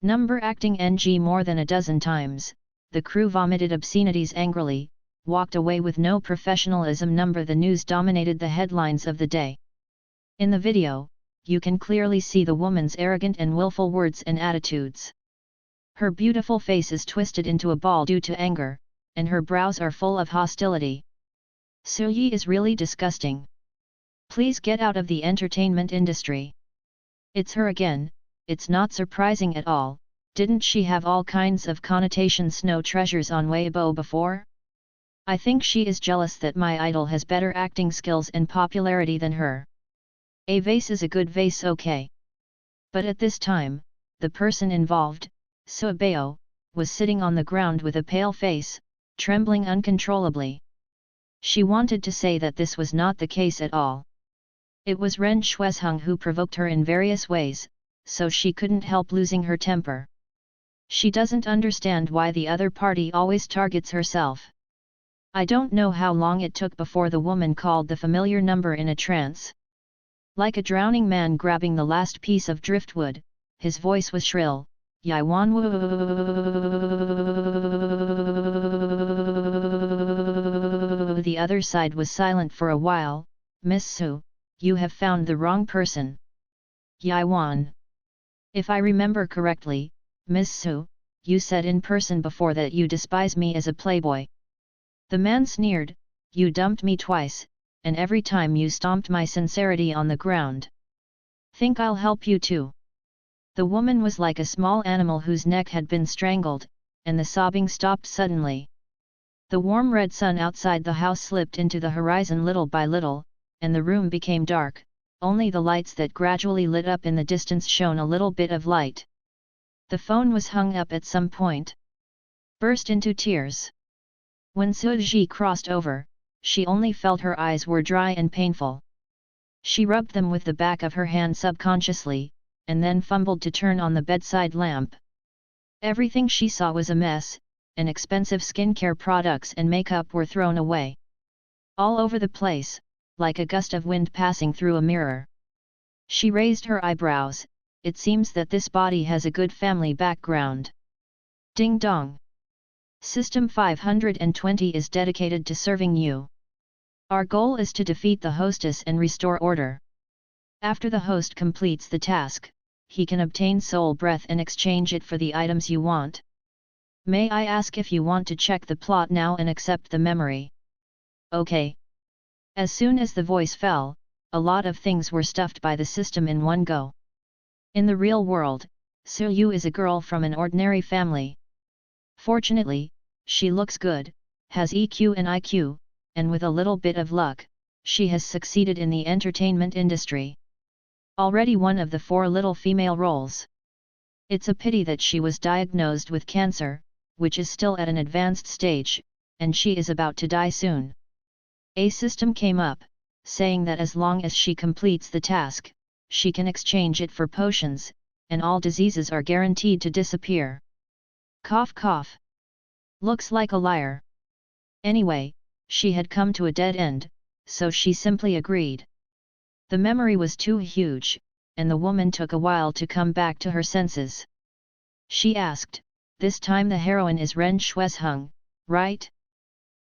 Number acting NG more than a dozen times, the crew vomited obscenities angrily, walked away with no professionalism. Number the news dominated the headlines of the day. In the video, you can clearly see the woman's arrogant and willful words and attitudes. Her beautiful face is twisted into a ball due to anger, and her brows are full of hostility. Soo-yi is really disgusting. Please get out of the entertainment industry. It's her again. It's not surprising at all. Didn't she have all kinds of connotation snow treasures on Weibo before? I think she is jealous that my idol has better acting skills and popularity than her. A vase is a good vase, okay. But at this time, the person involved, Suebeo, was sitting on the ground with a pale face, trembling uncontrollably. She wanted to say that this was not the case at all. It was Ren Shuesheng who provoked her in various ways, so she couldn't help losing her temper. She doesn't understand why the other party always targets herself. I don't know how long it took before the woman called the familiar number in a trance. Like a drowning man grabbing the last piece of driftwood, his voice was shrill, Yaiwan. The other side was silent for a while. Miss Su, you have found the wrong person. Yaiwan. If I remember correctly, Miss Su, you said in person before that you despise me as a playboy. The man sneered, you dumped me twice, and every time you stomped my sincerity on the ground. Think I'll help you too? The woman was like a small animal whose neck had been strangled, and the sobbing stopped suddenly. The warm red sun outside the house slipped into the horizon little by little, and the room became dark. Only the lights that gradually lit up in the distance shone a little bit of light. The phone was hung up at some point. Burst into tears. When Suji crossed over, she only felt her eyes were dry and painful. She rubbed them with the back of her hand subconsciously, and then fumbled to turn on the bedside lamp. Everything she saw was a mess, and expensive skincare products and makeup were thrown away. All over the place, like a gust of wind passing through a mirror. She raised her eyebrows. It seems that this body has a good family background. Ding dong. System 520 is dedicated to serving you. Our goal is to defeat the hostess and restore order. After the host completes the task, he can obtain soul breath and exchange it for the items you want. May I ask if you want to check the plot now and accept the memory? Okay. As soon as the voice fell, a lot of things were stuffed by the system in one go. In the real world, Su-yu is a girl from an ordinary family. Fortunately, she looks good, has EQ and IQ, and with a little bit of luck, she has succeeded in the entertainment industry. Already one of the 4 little female roles. It's a pity that she was diagnosed with cancer, which is still at an advanced stage, and she is about to die soon. A system came up, saying that as long as she completes the task, she can exchange it for potions, and all diseases are guaranteed to disappear. Cough cough. Looks like a liar. Anyway, she had come to a dead end, so she simply agreed. The memory was too huge, and the woman took a while to come back to her senses. She asked, this time the heroine is Ren Shuesheng, right?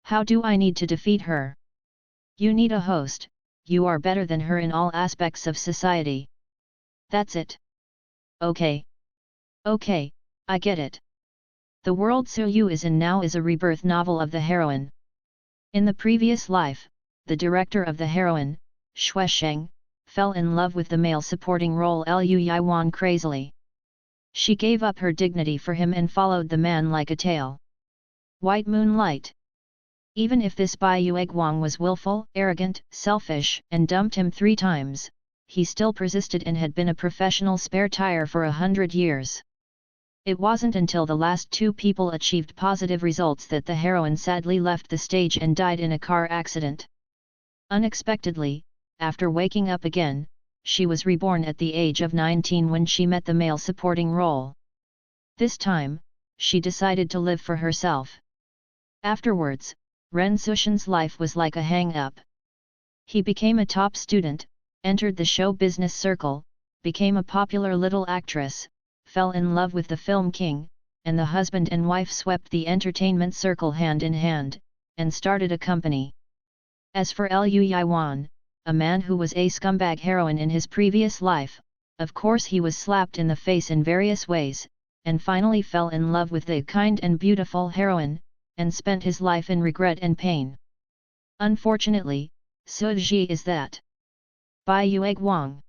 How do I need to defeat her? You need a host, you are better than her in all aspects of society. That's it. Okay. Okay, I get it. The world Su-yu is in now is a rebirth novel of the heroine. In the previous life, the director of the heroine, Shuesheng, fell in love with the male supporting role Liu Yaiwan crazily. She gave up her dignity for him and followed the man like a tail. White Moonlight. Even if this Bai Yueguang was willful, arrogant, selfish, and dumped him 3 times, he still persisted and had been a professional spare tire for 100 years. It wasn't until the last 2 people achieved positive results that the heroine sadly left the stage and died in a car accident. Unexpectedly, after waking up again, she was reborn at the age of 19 when she met the male supporting role. This time, she decided to live for herself. Afterwards, Ren Sushin's life was like a hang-up. He became a top student, entered the show business circle, became a popular little actress, fell in love with the film king, and the husband and wife swept the entertainment circle hand in hand, and started a company. As for Liu Yiwan, a man who was a scumbag heroine in his previous life, of course he was slapped in the face in various ways, and finally fell in love with the kind and beautiful heroine, and spent his life in regret and pain. Unfortunately, Suji is that. By Yue Guang.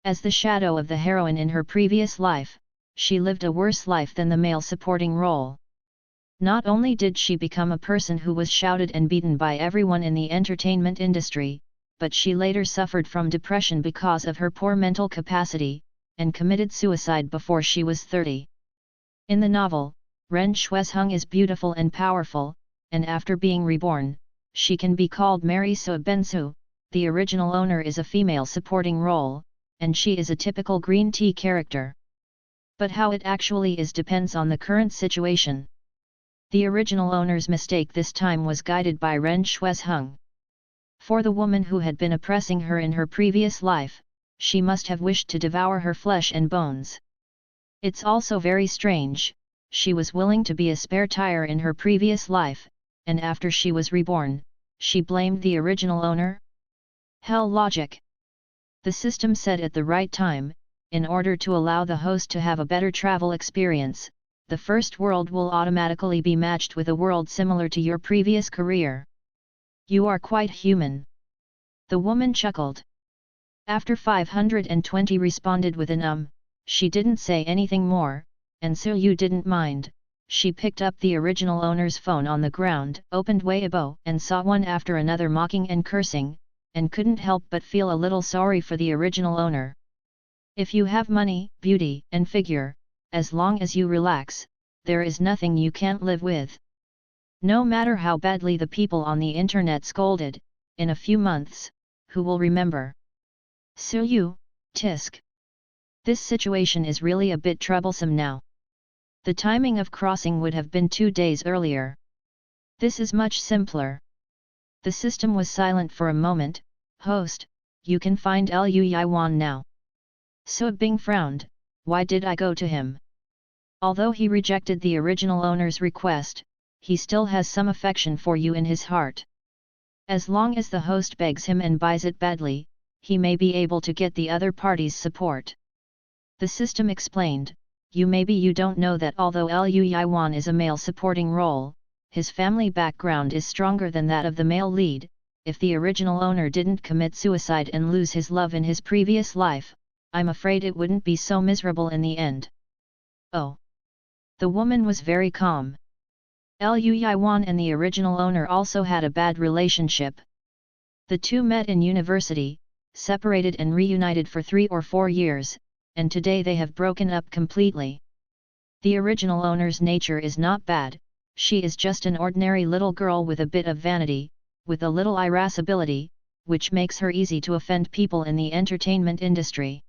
As the shadow of the heroine in her previous life, she lived a worse life than the male supporting role. Not only did she become a person who was shouted and beaten by everyone in the entertainment industry, but she later suffered from depression because of her poor mental capacity, and committed suicide before she was 30. In the novel, Ren Shuizheng is beautiful and powerful, and after being reborn, she can be called Mary Su Bensu. The original owner is a female supporting role, and she is a typical green tea character. But how it actually is depends on the current situation. The original owner's mistake this time was guided by Ren Shuizheng. For the woman who had been oppressing her in her previous life, she must have wished to devour her flesh and bones. It's also very strange, she was willing to be a spare tire in her previous life, and after she was reborn, she blamed the original owner? Hell logic! The system said at the right time, in order to allow the host to have a better travel experience, the first world will automatically be matched with a world similar to your previous career. You are quite human. The woman chuckled. After 520 responded with an she didn't say anything more, and Su Yu didn't mind. She picked up the original owner's phone on the ground, opened Weibo and saw one after another mocking and cursing, and couldn't help but feel a little sorry for the original owner. If you have money, beauty and figure, as long as you relax, there is nothing you can't live with. No matter how badly the people on the internet scolded, in a few months, who will remember? Su Yu, tisk. This situation is really a bit troublesome now. The timing of crossing would have been 2 days earlier. This is much simpler. The system was silent for a moment. Host, you can find Liu Yiwan now. Su Bing frowned. Why did I go to him? Although he rejected the original owner's request, he still has some affection for you in his heart. As long as the host begs him and buys it badly, he may be able to get the other party's support. The system explained. Maybe you don't know that although Liu Yiwan is a male supporting role, his family background is stronger than that of the male lead. If the original owner didn't commit suicide and lose his love in his previous life, I'm afraid it wouldn't be so miserable in the end. Oh! The woman was very calm. Liu Yiwan and the original owner also had a bad relationship. The two met in university, separated and reunited for 3 or 4 years, and today they have broken up completely. The original owner's nature is not bad, she is just an ordinary little girl with a bit of vanity, with a little irascibility, which makes her easy to offend people in the entertainment industry.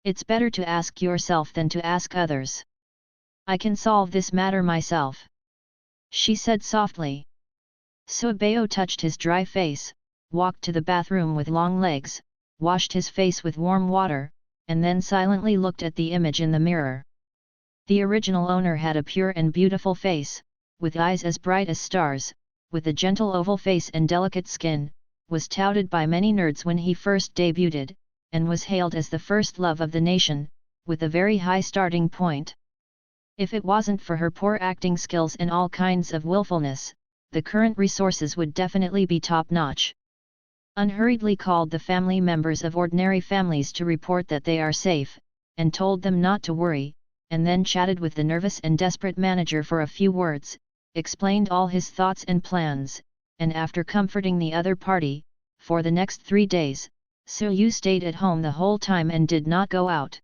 It's better to ask yourself than to ask others. I can solve this matter myself, she said softly. Su Bao touched his dry face, walked to the bathroom with long legs, washed his face with warm water, and then silently looked at the image in the mirror. The original owner had a pure and beautiful face, with eyes as bright as stars, with a gentle oval face and delicate skin, was touted by many nerds when he first debuted, and was hailed as the first love of the nation, with a very high starting point. If it wasn't for her poor acting skills and all kinds of willfulness, the current resources would definitely be top-notch. Unhurriedly called the family members of ordinary families to report that they are safe, and told them not to worry, and then chatted with the nervous and desperate manager for a few words, explained all his thoughts and plans, and after comforting the other party, for the next 3 days, Su Yu stayed at home the whole time and did not go out.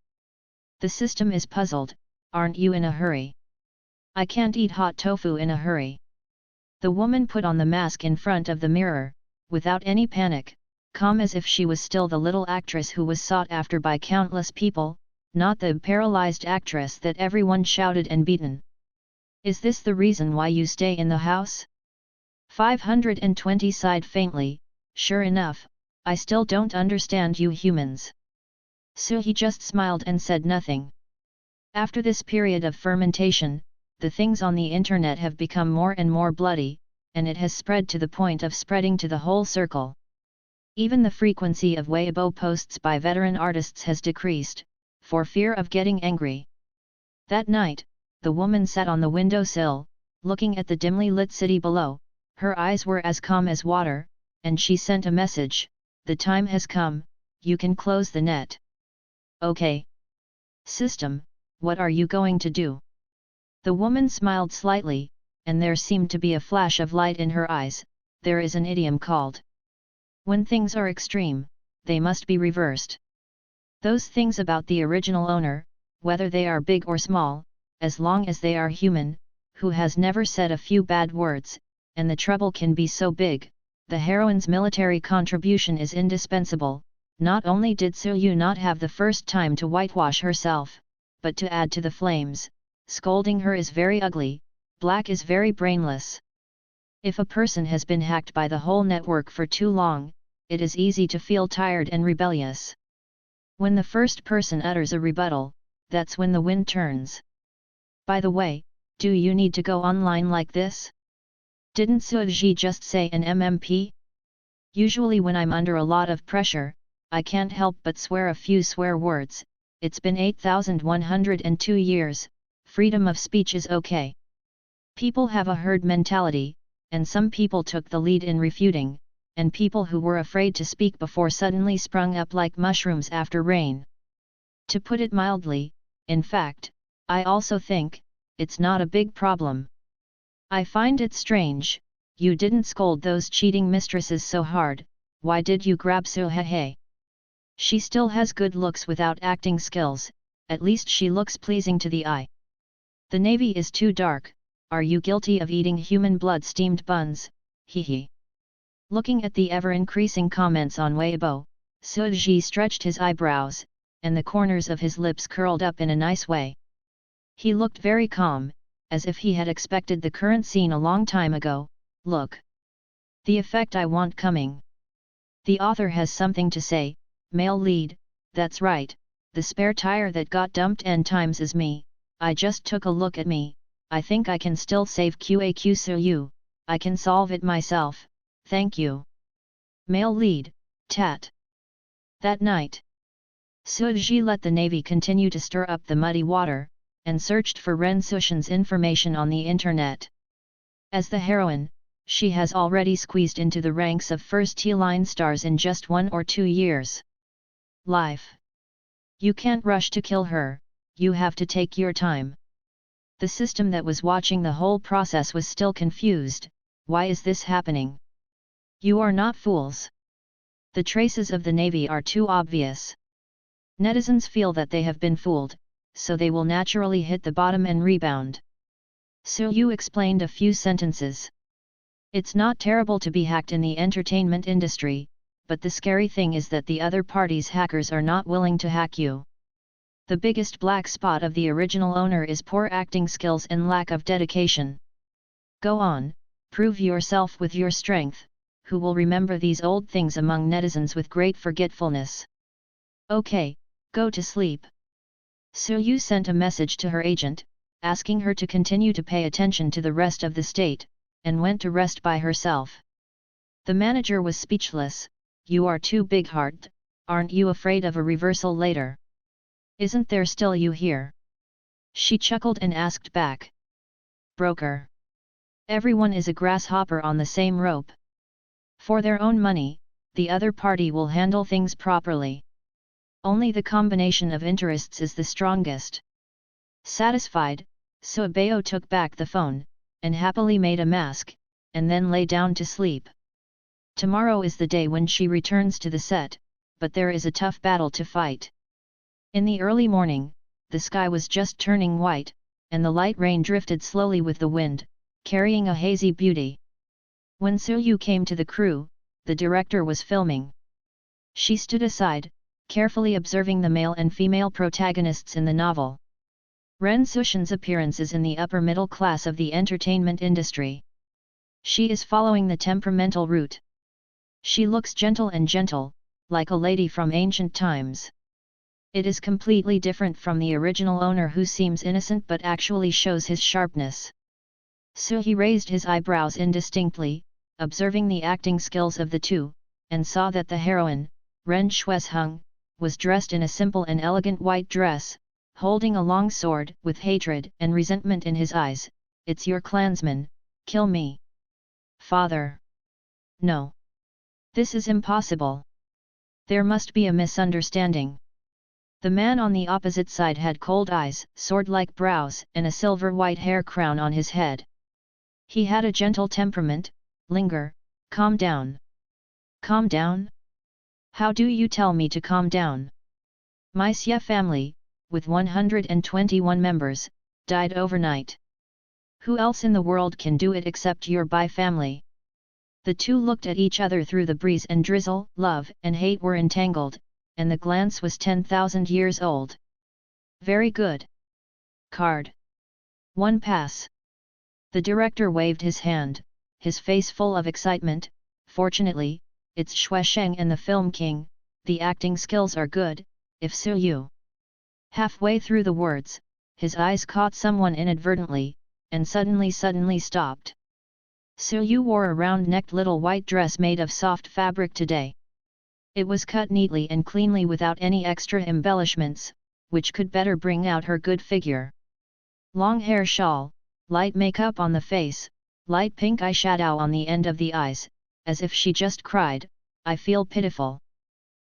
The system is puzzled. Aren't you in a hurry? I can't eat hot tofu in a hurry. The woman put on the mask in front of the mirror, without any panic, calm as if she was still the little actress who was sought after by countless people, not the paralyzed actress that everyone shouted and beaten. Is this the reason why you stay in the house? 520 sighed faintly. Sure enough, I still don't understand you humans. Su He just smiled and said nothing. After this period of fermentation, the things on the internet have become more and more bloody, and it has spread to the point of spreading to the whole circle. Even the frequency of Weibo posts by veteran artists has decreased, for fear of getting angry. That night, the woman sat on the windowsill, looking at the dimly lit city below. Her eyes were as calm as water, and she sent a message: "The time has come, you can close the net." "Okay. System, what are you going to do?" The woman smiled slightly, and there seemed to be a flash of light in her eyes. There is an idiom called, "When things are extreme, they must be reversed." Those things about the original owner, whether they are big or small, as long as they are human, who has never said a few bad words, and the trouble can be so big, the heroine's military contribution is indispensable. Not only did Suyu not have the first time to whitewash herself, but to add to the flames, scolding her is very ugly, black is very brainless. If a person has been hacked by the whole network for too long, it is easy to feel tired and rebellious. When the first person utters a rebuttal, that's when the wind turns. By the way, do you need to go online like this? Didn't Suji just say an MMP? Usually when I'm under a lot of pressure, I can't help but swear a few swear words. It's been 8,102 years, freedom of speech is okay. People have a herd mentality, and some people took the lead in refuting, and people who were afraid to speak before suddenly sprung up like mushrooms after rain. To put it mildly, in fact, I also think, it's not a big problem. I find it strange, you didn't scold those cheating mistresses so hard. Why did you grab Suhehe? She still has good looks without acting skills, at least she looks pleasing to the eye. The navy is too dark. Are you guilty of eating human blood steamed buns? Hehe. Looking at the ever-increasing comments on Weibo, Suji stretched his eyebrows, and the corners of his lips curled up in a nice way. He looked very calm, as if he had expected the current scene a long time ago. Look. The effect I want coming. The author has something to say. Male lead, that's right, the spare tire that got dumped n times is me. I just took a look at me. I think I can still save QAQ Suyu. I can solve it myself, thank you. Male lead, tat. That night, Suji let the navy continue to stir up the muddy water, and searched for Ren Sushin's information on the internet. As the heroine, she has already squeezed into the ranks of first T-line stars in just 1 or 2 years. Life. You can't rush to kill her, you have to take your time. The system that was watching the whole process was still confused. Why is this happening? You are not fools. The traces of the navy are too obvious. Netizens feel that they have been fooled, so they will naturally hit the bottom and rebound. Suyu explained a few sentences. It's not terrible to be hacked in the entertainment industry, but the scary thing is that the other party's hackers are not willing to hack you. The biggest black spot of the original owner is poor acting skills and lack of dedication. Go on, prove yourself with your strength, who will remember these old things among netizens with great forgetfulness. Okay, go to sleep. Suyu sent a message to her agent, asking her to continue to pay attention to the rest of the state, and went to rest by herself. The manager was speechless. You are too big-hearted, aren't you afraid of a reversal later? Isn't there still you here? She chuckled and asked back. Broker. Everyone is a grasshopper on the same rope. For their own money, the other party will handle things properly. Only the combination of interests is the strongest. Satisfied, Suabeo took back the phone, and happily made a mask, and then lay down to sleep. Tomorrow is the day when she returns to the set, but there is a tough battle to fight. In the early morning, the sky was just turning white, and the light rain drifted slowly with the wind, carrying a hazy beauty. When Suyu came to the crew, the director was filming. She stood aside, carefully observing the male and female protagonists in the novel. Ren Sushin's appearance is in the upper middle class of the entertainment industry. She is following the temperamental route. She looks gentle and gentle, like a lady from ancient times. It is completely different from the original owner who seems innocent but actually shows his sharpness. So he raised his eyebrows indistinctly, observing the acting skills of the two, and saw that the heroine, Ren Shuesheng, was dressed in a simple and elegant white dress, holding a long sword with hatred and resentment in his eyes. "It's your clansman, kill me." "Father! No. This is impossible. There must be a misunderstanding." The man on the opposite side had cold eyes, sword-like brows, and a silver-white hair crown on his head. He had a gentle temperament. "Linger, calm down." "Calm down? How do you tell me to calm down? My Xie family, with 121 members, died overnight. Who else in the world can do it except your Bai family?" The two looked at each other through the breeze and drizzle. Love and hate were entangled, and the glance was 10,000 years old. "Very good. Card. 1 pass." The director waved his hand, his face full of excitement. "Fortunately, it's Shuesheng and the Film King, the acting skills are good, if Su Yu." Halfway through the words, his eyes caught someone inadvertently, and suddenly stopped. Su Yu wore a round-necked little white dress made of soft fabric today. It was cut neatly and cleanly without any extra embellishments, which could better bring out her good figure. Long hair shawl, light makeup on the face, light pink eyeshadow on the end of the eyes, as if she just cried, "I feel pitiful."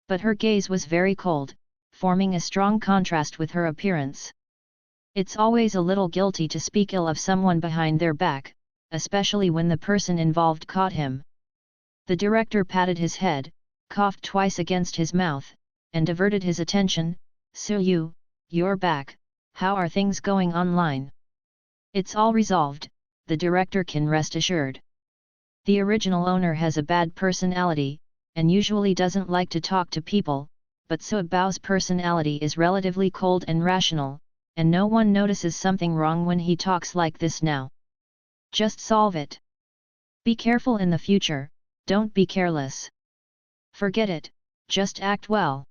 But her gaze was very cold, forming a strong contrast with her appearance. It's always a little guilty to speak ill of someone behind their back, especially when the person involved caught him. The director patted his head, coughed twice against his mouth, and diverted his attention. "Su Yu, you're back. How are things going online?" "It's all resolved, the director can rest assured. The original owner has a bad personality, and usually doesn't like to talk to people, but Su Bao's personality is relatively cold and rational, and no one notices something wrong when he talks like this now. Just solve it. Be careful in the future, don't be careless. Forget it, just act well."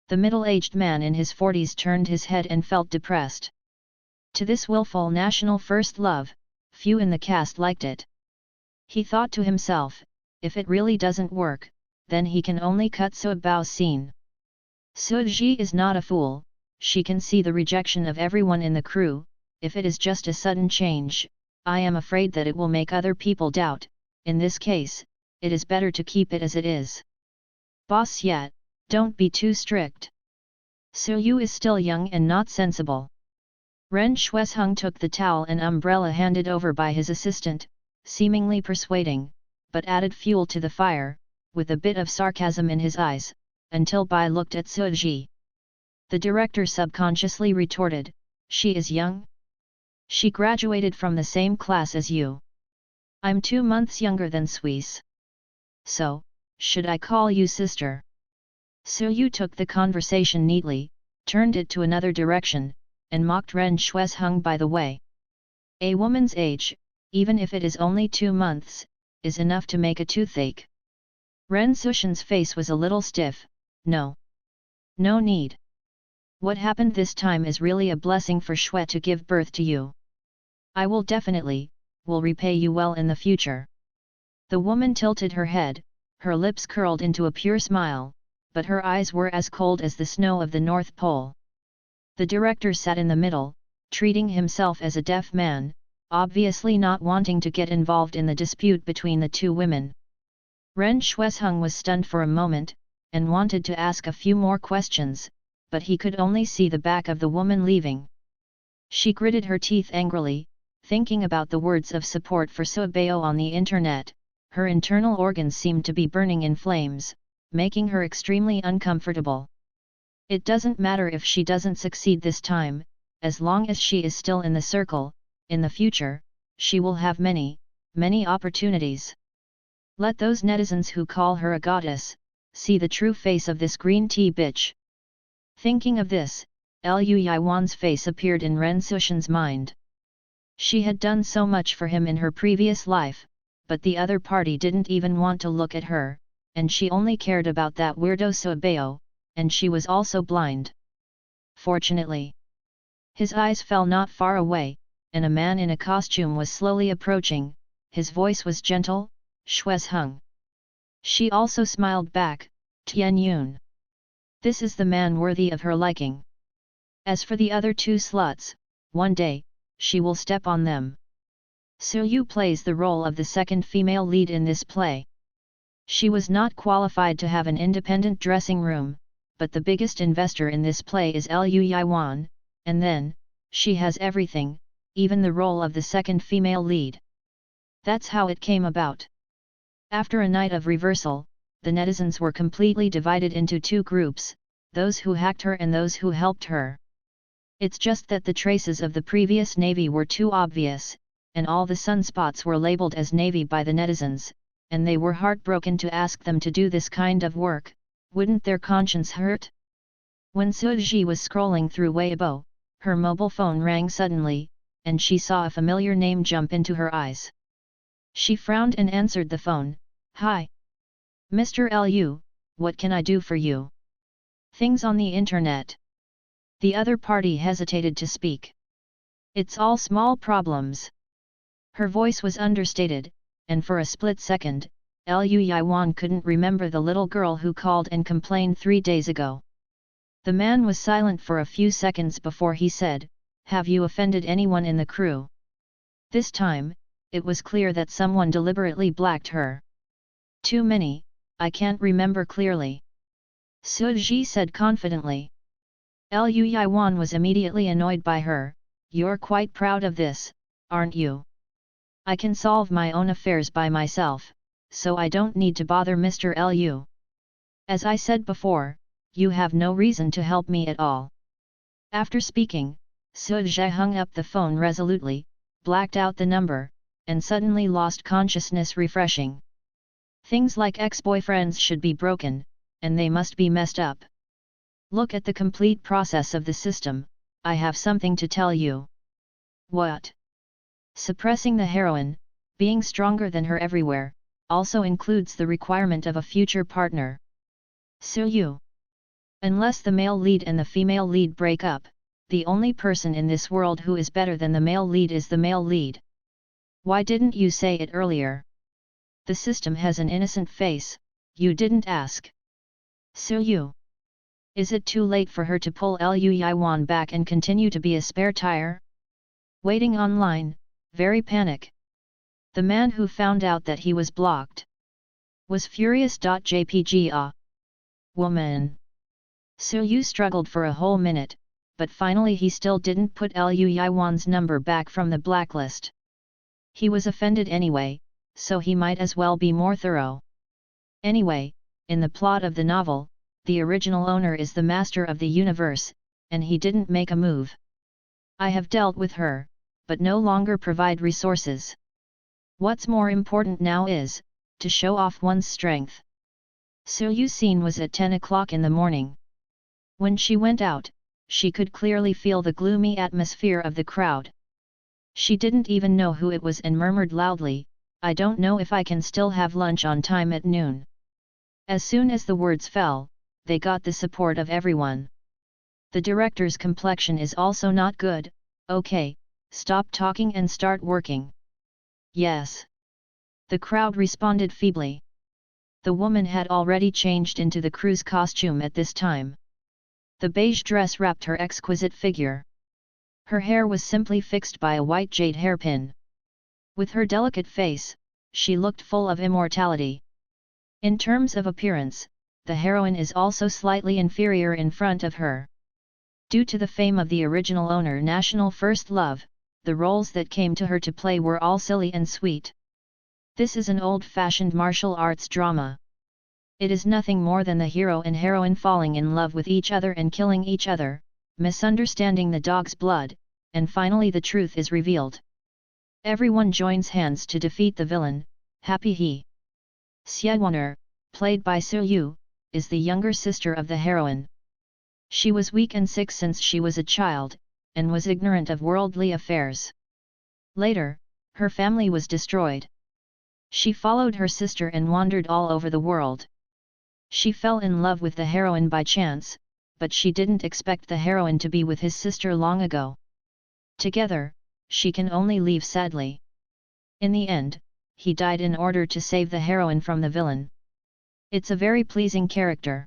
The middle-aged man in his 40s turned his head and felt depressed. To this willful national first love, few in the cast liked it. He thought to himself, if it really doesn't work, then he can only cut Su Bao's scene. Su Ji is not a fool, she can see the rejection of everyone in the crew. If it is just a sudden change, I am afraid that it will make other people doubt. In this case, it is better to keep it as it is. "Boss yet, don't be too strict. Su Yu is still young and not sensible." Ren Shuesheng took the towel and umbrella handed over by his assistant, seemingly persuading, but added fuel to the fire, with a bit of sarcasm in his eyes, until Bai looked at Su Ji. The director subconsciously retorted, "She is young? She graduated from the same class as you. I'm 2 months younger than Suisse. So, should I call you sister?" Su Yu took the conversation neatly, turned it to another direction, and mocked Ren Shuesheng by the way. A woman's age, even if it is only 2 months, is enough to make a toothache. Ren Sushen's face was a little stiff. "No. No need. What happened this time is really a blessing for Shui to give birth to you. I will repay you well in the future." The woman tilted her head, her lips curled into a pure smile, but her eyes were as cold as the snow of the North Pole. The director sat in the middle, treating himself as a deaf man, obviously not wanting to get involved in the dispute between the two women. Ren Shuesheng was stunned for a moment, and wanted to ask a few more questions, but he could only see the back of the woman leaving. She gritted her teeth angrily, thinking about the words of support for Su Bao on the internet. Her internal organs seemed to be burning in flames, making her extremely uncomfortable. It doesn't matter if she doesn't succeed this time, as long as she is still in the circle. In the future, she will have many opportunities. Let those netizens who call her a goddess, see the true face of this green tea bitch. Thinking of this, Lu Yiwan's face appeared in Ren Sushen's mind. She had done so much for him in her previous life, but the other party didn't even want to look at her, and she only cared about that weirdo Su Bao, and she was also blind. fortunately. His eyes fell not far away, and a man in a costume was slowly approaching. His voice was gentle, Shues Hung. She also smiled back, Tian Yun. This is the man worthy of her liking. As for the other two sluts, one day, she will step on them. Su Yu plays the role of the second female lead in this play. She was not qualified to have an independent dressing room, but the biggest investor in this play is Liu Yiwan, and then, she has everything, even the role of the second female lead. That's how it came about. After a night of reversal, the netizens were completely divided into two groups, those who hacked her and those who helped her. It's just that the traces of the previous navy were too obvious, and all the sunspots were labeled as navy by the netizens, and they were heartbroken to ask them to do this kind of work. Wouldn't their conscience hurt? When Suji was scrolling through Weibo, her mobile phone rang suddenly, and she saw a familiar name jump into her eyes. She frowned and answered the phone. Hi. Mr. Liu, what can I do for you? Things on the internet. The other party hesitated to speak. It's all small problems. Her voice was understated, and for a split second, Liu Yiwan couldn't remember the little girl who called and complained 3 days ago. The man was silent for a few seconds before he said, Have you offended anyone in the crew? This time, it was clear that someone deliberately blacked her. Too many, I can't remember clearly. Suji said confidently. Liu Yiwan was immediately annoyed by her. You're quite proud of this, aren't you? I can solve my own affairs by myself, so I don't need to bother Mr. Liu. As I said before, you have no reason to help me at all. After speaking, Suji hung up the phone resolutely, blacked out the number, and suddenly lost consciousness refreshing. Things like ex-boyfriends should be broken, and they must be messed up. Look at the complete process of the system. I have something to tell you. What? Suppressing the heroine, being stronger than her everywhere, also includes the requirement of a future partner. Su Yu. Unless the male lead and the female lead break up, the only person in this world who is better than the male lead is the male lead. Why didn't you say it earlier? The system has an innocent face, you didn't ask. Su Yu. Is it too late for her to pull Liu Yiwan back and continue to be a spare tire? Waiting online, very panic. The man who found out that he was blocked was furious. Jpg. Woman. Su Yu struggled for a whole minute, but finally he still didn't put Liu Yiwan's number back from the blacklist. He was offended anyway, so he might as well be more thorough. Anyway, in the plot of the novel, the original owner is the master of the universe, and he didn't make a move. I have dealt with her, but no longer provide resources. What's more important now is, to show off one's strength. Su Yu's scene was at 10 o'clock in the morning. When she went out, she could clearly feel the gloomy atmosphere of the crowd. She didn't even know who it was and murmured loudly, I don't know if I can still have lunch on time at noon. As soon as the words fell, they got the support of everyone. The director's complexion is also not good. Okay, stop talking and start working. Yes. The crowd responded feebly. The woman had already changed into the crew's costume at this time. The beige dress wrapped her exquisite figure. Her hair was simply fixed by a white jade hairpin. With her delicate face, she looked full of immortality. In terms of appearance, the heroine is also slightly inferior in front of her. Due to the fame of the original owner National First Love, the roles that came to her to play were all silly and sweet. This is an old-fashioned martial arts drama. It is nothing more than the hero and heroine falling in love with each other and killing each other, misunderstanding the dog's blood, and finally the truth is revealed. Everyone joins hands to defeat the villain. Happy he. Xiewaner, played by Su Yu, is the younger sister of the heroine. She was weak and sick since she was a child, and was ignorant of worldly affairs. Later, her family was destroyed. She followed her sister and wandered all over the world. She fell in love with the heroine by chance, but she didn't expect the heroine to be with his sister long ago. Together, she can only leave sadly. In the end, he died in order to save the heroine from the villain. It's a very pleasing character.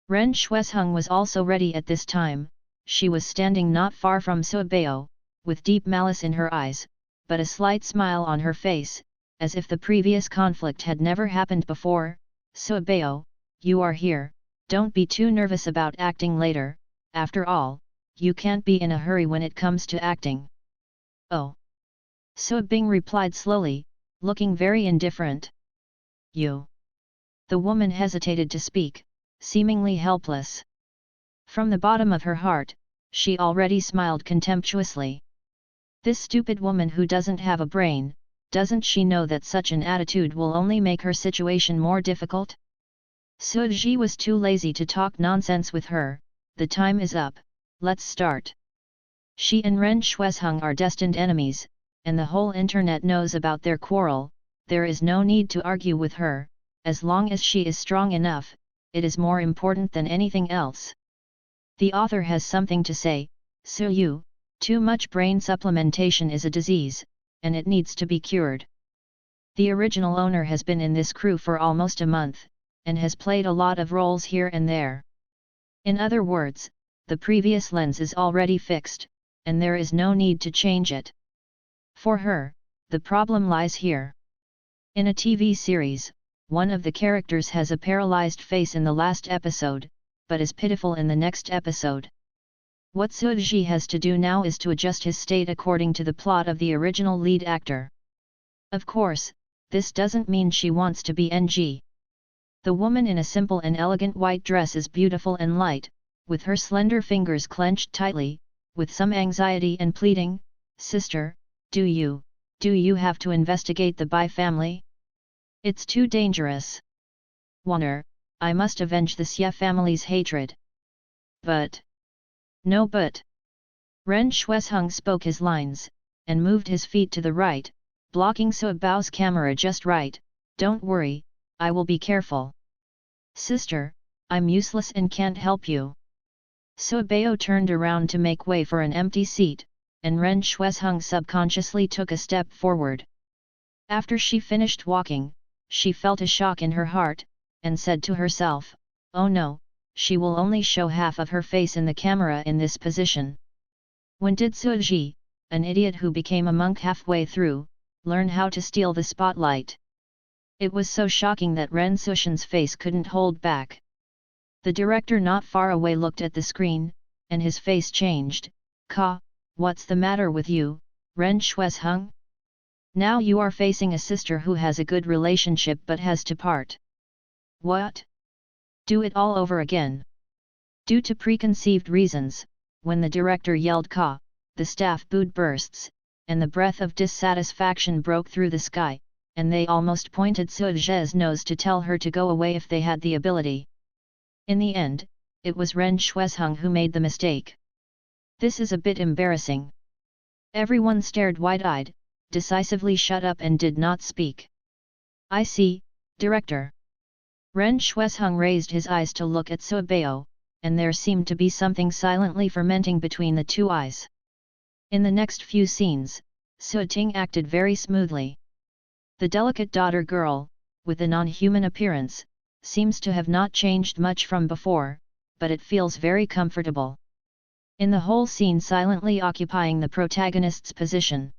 Ren Shuesheng was also ready at this time. She was standing not far from Suabao, with deep malice in her eyes, but a slight smile on her face, as if the previous conflict had never happened before. Suabao, you are here, don't be too nervous about acting later, after all, you can't be in a hurry when it comes to acting. Oh. Suabing replied slowly, looking very indifferent. You. The woman hesitated to speak, seemingly helpless. From the bottom of her heart, she already smiled contemptuously. This stupid woman who doesn't have a brain, doesn't she know that such an attitude will only make her situation more difficult? Suji was too lazy to talk nonsense with her. The time is up, let's start. She and Ren Shuesheng are destined enemies, and the whole internet knows about their quarrel. There is no need to argue with her, as long as she is strong enough, it is more important than anything else. The author has something to say. Su Yu, too much brain supplementation is a disease, and it needs to be cured. The original owner has been in this crew for almost a month, and has played a lot of roles here and there. In other words, the previous lens is already fixed, and there is no need to change it. For her, the problem lies here. In a TV series, one of the characters has a paralyzed face in the last episode, but is pitiful in the next episode. What Suji has to do now is to adjust his state according to the plot of the original lead actor. Of course, this doesn't mean she wants to be NG. The woman in a simple and elegant white dress is beautiful and light, with her slender fingers clenched tightly, with some anxiety and pleading, "Sister, do you have to investigate the Bai family? It's too dangerous. Warner, I must avenge the Xie family's hatred." But. No but. Ren Shuesheng spoke his lines, and moved his feet to the right, blocking Suabao's camera just right. "Don't worry, I will be careful. Sister, I'm useless and can't help you." Suabao turned around to make way for an empty seat, and Ren Shuesheng subconsciously took a step forward. After she finished walking, she felt a shock in her heart, and said to herself, "Oh no, she will only show half of her face in the camera in this position." When did Suji, an idiot who became a monk halfway through, learn how to steal the spotlight? It was so shocking that Ren Sushin's face couldn't hold back. The director not far away looked at the screen, and his face changed. "Ka, what's the matter with you, Ren Shuesheng? Now you are facing a sister who has a good relationship but has to part. What? Do it all over again." Due to preconceived reasons, when the director yelled "Ka," the staff booed bursts, and the breath of dissatisfaction broke through the sky, and they almost pointed Suje's nose to tell her to go away if they had the ability. In the end, it was Ren Shuesheng who made the mistake. "This is a bit embarrassing." Everyone stared wide-eyed, decisively shut up and did not speak. "I see, director." Ren Shuesheng raised his eyes to look at Suabao, and there seemed to be something silently fermenting between the two eyes. In the next few scenes, Suting acted very smoothly. The delicate daughter girl, with a non-human appearance, seems to have not changed much from before, but it feels very comfortable. In the whole scene silently occupying the protagonist's position.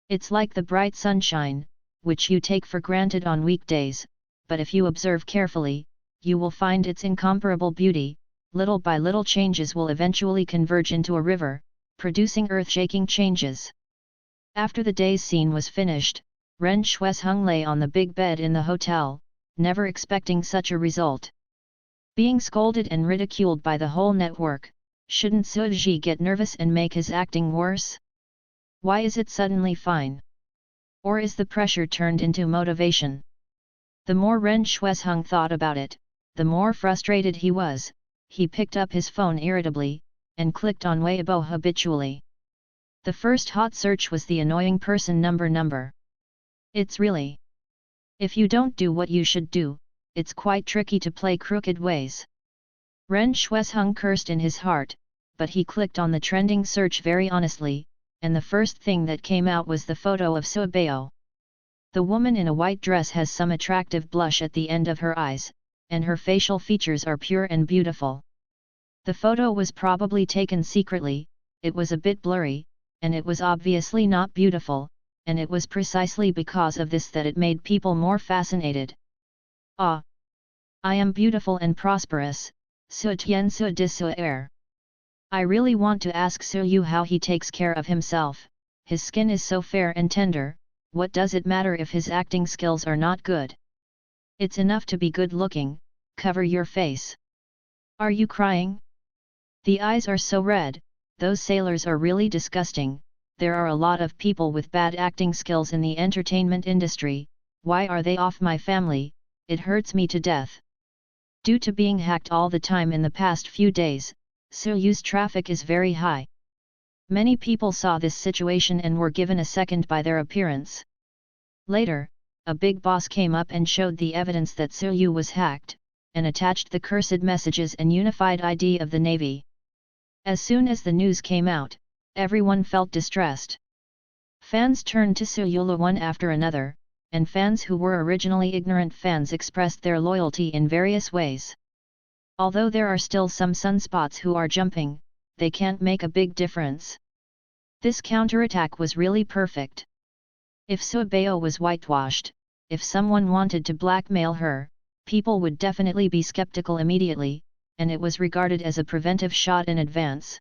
It's like the bright sunshine, which you take for granted on weekdays, but if you observe carefully, you will find its incomparable beauty. Little by little changes will eventually converge into a river, producing earth-shaking changes. After the day's scene was finished, Ren Shuesheng lay on the big bed in the hotel, never expecting such a result. Being scolded and ridiculed by the whole network, shouldn't Suji get nervous and make his acting worse? Why is it suddenly fine? Or is the pressure turned into motivation? The more Ren Shuesheng thought about it, the more frustrated he was. He picked up his phone irritably, and clicked on Weibo habitually. The first hot search was the annoying person number. It's really. If you don't do what you should do, it's quite tricky to play crooked ways. Ren Shuesheng cursed in his heart, but he clicked on the trending search very honestly, and the first thing that came out was the photo of Su Bao. The woman in a white dress has some attractive blush at the end of her eyes, and her facial features are pure and beautiful. The photo was probably taken secretly, it was a bit blurry, and it was obviously not beautiful, and it was precisely because of this that it made people more fascinated. Ah! I am beautiful and prosperous, Su Tian Su Di Su Er. I really want to ask Su Yu how he takes care of himself, his skin is so fair and tender, what does it matter if his acting skills are not good? It's enough to be good looking, cover your face. Are you crying? The eyes are so red, those sailors are really disgusting, there are a lot of people with bad acting skills in the entertainment industry, why are they off my family, it hurts me to death. Due to being hacked all the time in the past few days, Su Yu's traffic is very high. Many people saw this situation and were given a second by their appearance. Later, a big boss came up and showed the evidence that Su Yu was hacked, and attached the cursed messages and unified ID of the Navy. As soon as the news came out, everyone felt distressed. Fans turned to Su Yu one after another, and fans who were originally ignorant fans expressed their loyalty in various ways. Although there are still some sunspots who are jumping, they can't make a big difference. This counterattack was really perfect. If Su Bao was whitewashed, if someone wanted to blackmail her, people would definitely be skeptical immediately, and it was regarded as a preventive shot in advance.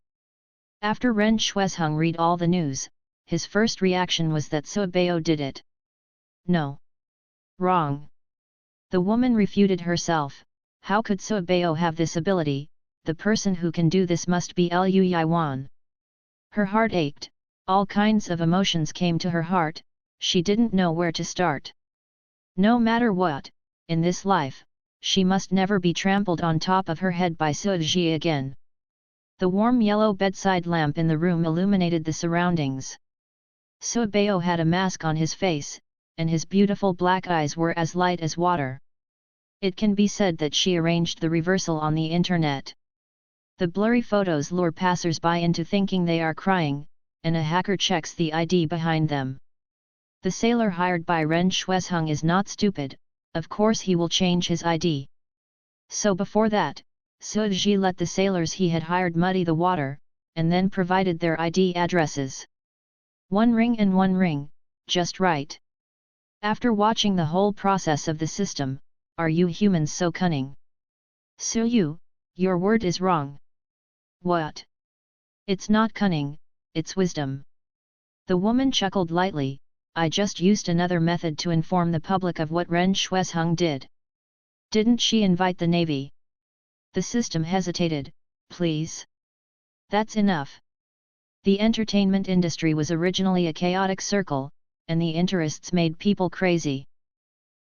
After Ren Shuesheng read all the news, his first reaction was that Su Bao did it. No. Wrong. The woman refuted herself, how could Su Bao have this ability, the person who can do this must be Liu Yiwan. Her heart ached, all kinds of emotions came to her heart, she didn't know where to start. No matter what, in this life, she must never be trampled on top of her head by Su Ji again. The warm yellow bedside lamp in the room illuminated the surroundings. Su Bao had a mask on his face, and his beautiful black eyes were as light as water. It can be said that she arranged the reversal on the internet. The blurry photos lure passers-by into thinking they are crying, and a hacker checks the ID behind them. The sailor hired by Ren Shuesheng is not stupid, of course he will change his ID. So before that, Su Ji let the sailors he had hired muddy the water, and then provided their ID addresses. One ring, just right. After watching the whole process of the system, are you humans so cunning? Su Yu, your word is wrong. What? It's not cunning, it's wisdom. The woman chuckled lightly, I just used another method to inform the public of what Ren Shuesheng did. Didn't she invite the Navy? The system hesitated, please. That's enough. The entertainment industry was originally a chaotic circle, and the interests made people crazy.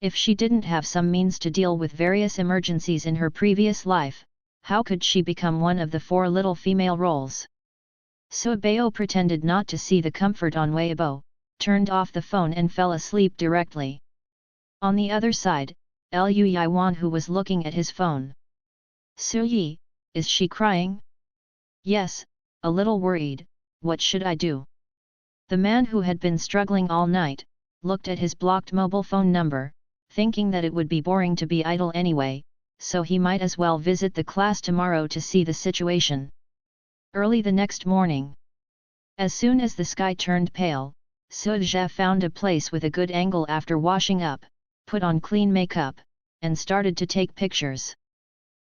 If she didn't have some means to deal with various emergencies in her previous life, how could she become one of the 4 little female roles? Su Bao pretended not to see the comfort on Weibo, turned off the phone and fell asleep directly. On the other side, Liu Yiwan who was looking at his phone. Su Yi, is she crying? Yes, a little worried, what should I do? The man who had been struggling all night, looked at his blocked mobile phone number, thinking that it would be boring to be idle anyway, so he might as well visit the class tomorrow to see the situation. Early the next morning. As soon as the sky turned pale, Su Jia found a place with a good angle after washing up, put on clean makeup, and started to take pictures.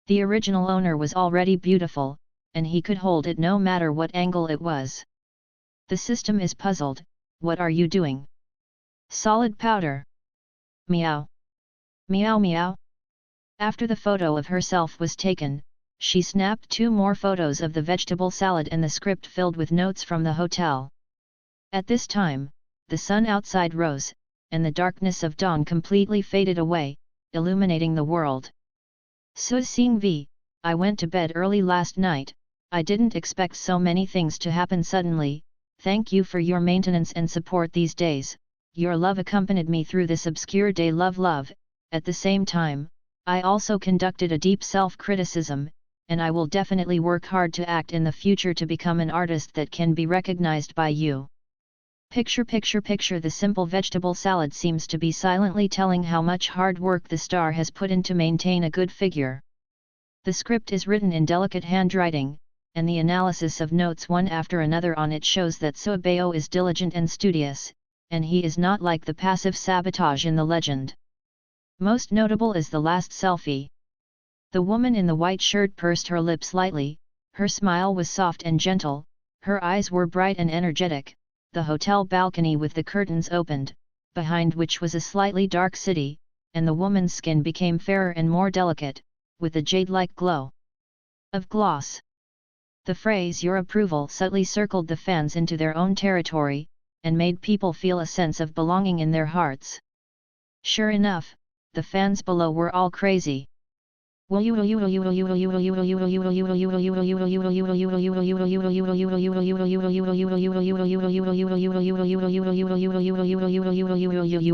The original owner was already beautiful, and he could hold it no matter what angle it was. The system is puzzled, what are you doing? Solid powder. Meow. Meow meow. After the photo of herself was taken, she snapped 2 more photos of the vegetable salad and the script filled with notes from the hotel. At this time, the sun outside rose, and the darkness of dawn completely faded away, illuminating the world. Su Xing V, I went to bed early last night, I didn't expect so many things to happen suddenly, thank you for your maintenance and support these days, your love accompanied me through this obscure day love. At the same time, I also conducted a deep self-criticism, and I will definitely work hard to act in the future to become an artist that can be recognized by you. Picture the simple vegetable salad seems to be silently telling how much hard work the star has put in to maintain a good figure. The script is written in delicate handwriting, and the analysis of notes one after another on it shows that Suibao is diligent and studious, and he is not like the passive sabotage in the legend. Most notable is the last selfie. The woman in the white shirt pursed her lips lightly, her smile was soft and gentle, her eyes were bright and energetic. The hotel balcony with the curtains opened, behind which was a slightly dark city, and the woman's skin became fairer and more delicate, with a jade-like glow of gloss. The phrase "your approval" subtly circled the fans into their own territory, and made people feel a sense of belonging in their hearts. Sure enough, the fans below were all crazy. You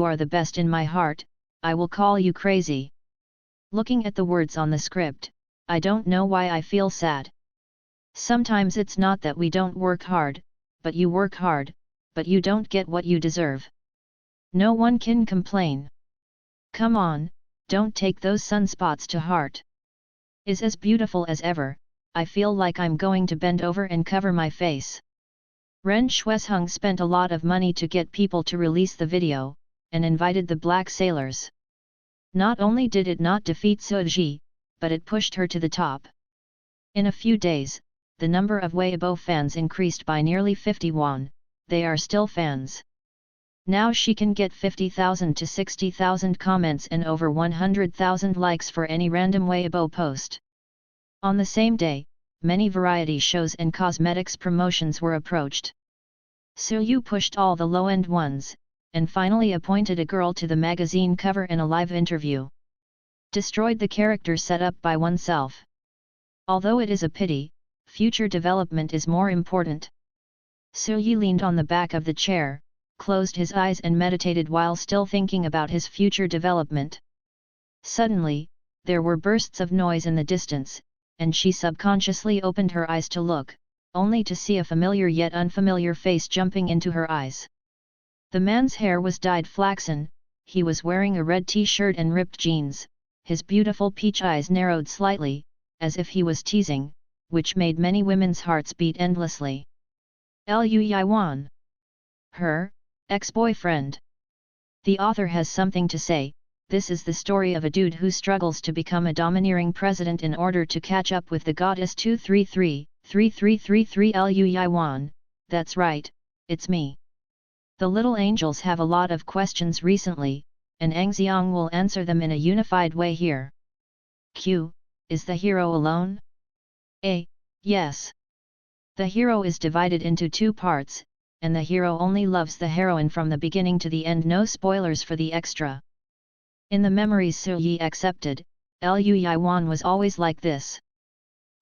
are the best in my heart, I will call you crazy. Looking at the words on the script, I don't know why I feel sad. Sometimes it's not that we don't work hard, but you work hard, but you don't get what you deserve. No one can complain. Come on, don't take those sunspots to heart. Is as beautiful as ever, I feel like I'm going to bend over and cover my face. Ren Shuesheng spent a lot of money to get people to release the video, and invited the black sailors. Not only did it not defeat Suji, but it pushed her to the top. In a few days, the number of Weibo fans increased by nearly 51, they are still fans. Now she can get 50,000 to 60,000 comments and over 100,000 likes for any random Weibo post. On the same day, many variety shows and cosmetics promotions were approached. Suyu pushed all the low-end ones, and finally appointed a girl to the magazine cover in a live interview. Destroyed the character set up by oneself. Although it is a pity, future development is more important. Suyu leaned on the back of the chair, closed his eyes and meditated while still thinking about his future development. Suddenly, there were bursts of noise in the distance, and she subconsciously opened her eyes to look, only to see a familiar yet unfamiliar face jumping into her eyes. The man's hair was dyed flaxen, he was wearing a red t-shirt and ripped jeans, his beautiful peach eyes narrowed slightly, as if he was teasing, which made many women's hearts beat endlessly. Liu Yiwan. Her ex-boyfriend. The author has something to say. This is the story of a dude who struggles to become a domineering president in order to catch up with the goddess 233-3333 Liu Yiwan. That's right, it's me. The little angels have a lot of questions recently, and Angxiang will answer them in a unified way here. Q. Is the hero alone? A. Yes. The hero is divided into two parts, and the hero only loves the heroine from the beginning to the end. No spoilers for the extra. In the memories Suyi accepted, Liu Yiwan was always like this.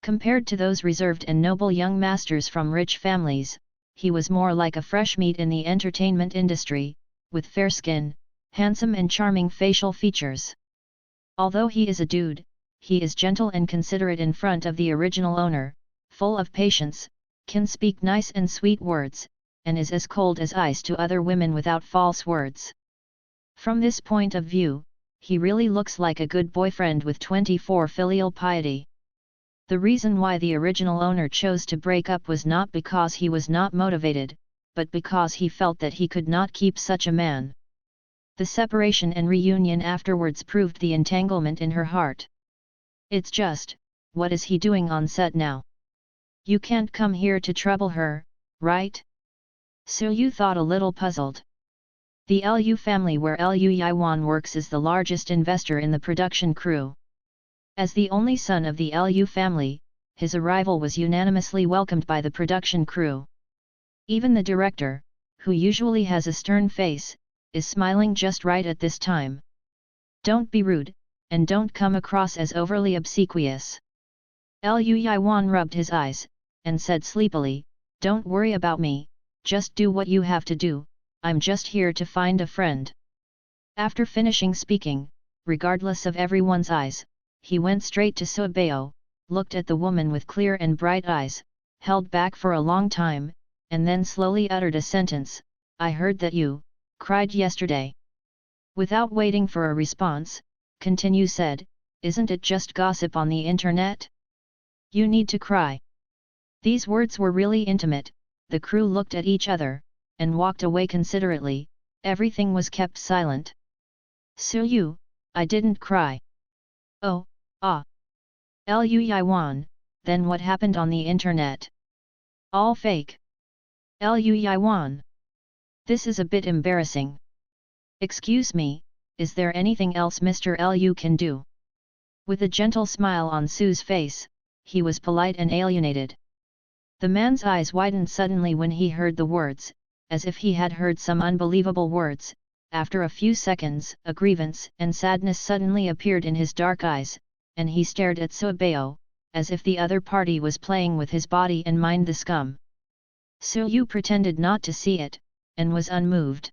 Compared to those reserved and noble young masters from rich families, he was more like a fresh meat in the entertainment industry, with fair skin, handsome and charming facial features. Although he is a dude, he is gentle and considerate in front of the original owner, full of patience, can speak nice and sweet words, and is as cold as ice to other women without false words. From this point of view, he really looks like a good boyfriend with 24 filial piety. The reason why the original owner chose to break up was not because he was not motivated, but because he felt that he could not keep such a man. The separation and reunion afterwards proved the entanglement in her heart. It's just, what is he doing on set now? You can't come here to trouble her, right? Suyu thought a little puzzled. The Liu family where Liu Yiwan works is the largest investor in the production crew. As the only son of the Liu family, his arrival was unanimously welcomed by the production crew. Even the director, who usually has a stern face, is smiling just right at this time. Don't be rude, and don't come across as overly obsequious. Liu Yiwan rubbed his eyes, and said sleepily, don't worry about me, just do what you have to do, I'm just here to find a friend. After finishing speaking, regardless of everyone's eyes, he went straight to Suibao, looked at the woman with clear and bright eyes, held back for a long time, and then slowly uttered a sentence, "I heard that you cried yesterday." Without waiting for a response, Continue said, "Isn't it just gossip on the internet? You need to cry." These words were really intimate. The crew looked at each other, and walked away considerately. Everything was kept silent. "Su, I didn't cry." "Oh, ah. Lu Yiwan, then what happened on the internet? All fake. Lu Yiwan. This is a bit embarrassing. Excuse me, is there anything else Mr. Lu can do?" With a gentle smile on Su's face, he was polite and alienated. The man's eyes widened suddenly when he heard the words, as if he had heard some unbelievable words. After a few seconds, a grievance and sadness suddenly appeared in his dark eyes, and he stared at Suabeo, as if the other party was playing with his body and mind. The scum. Su pretended not to see it, and was unmoved.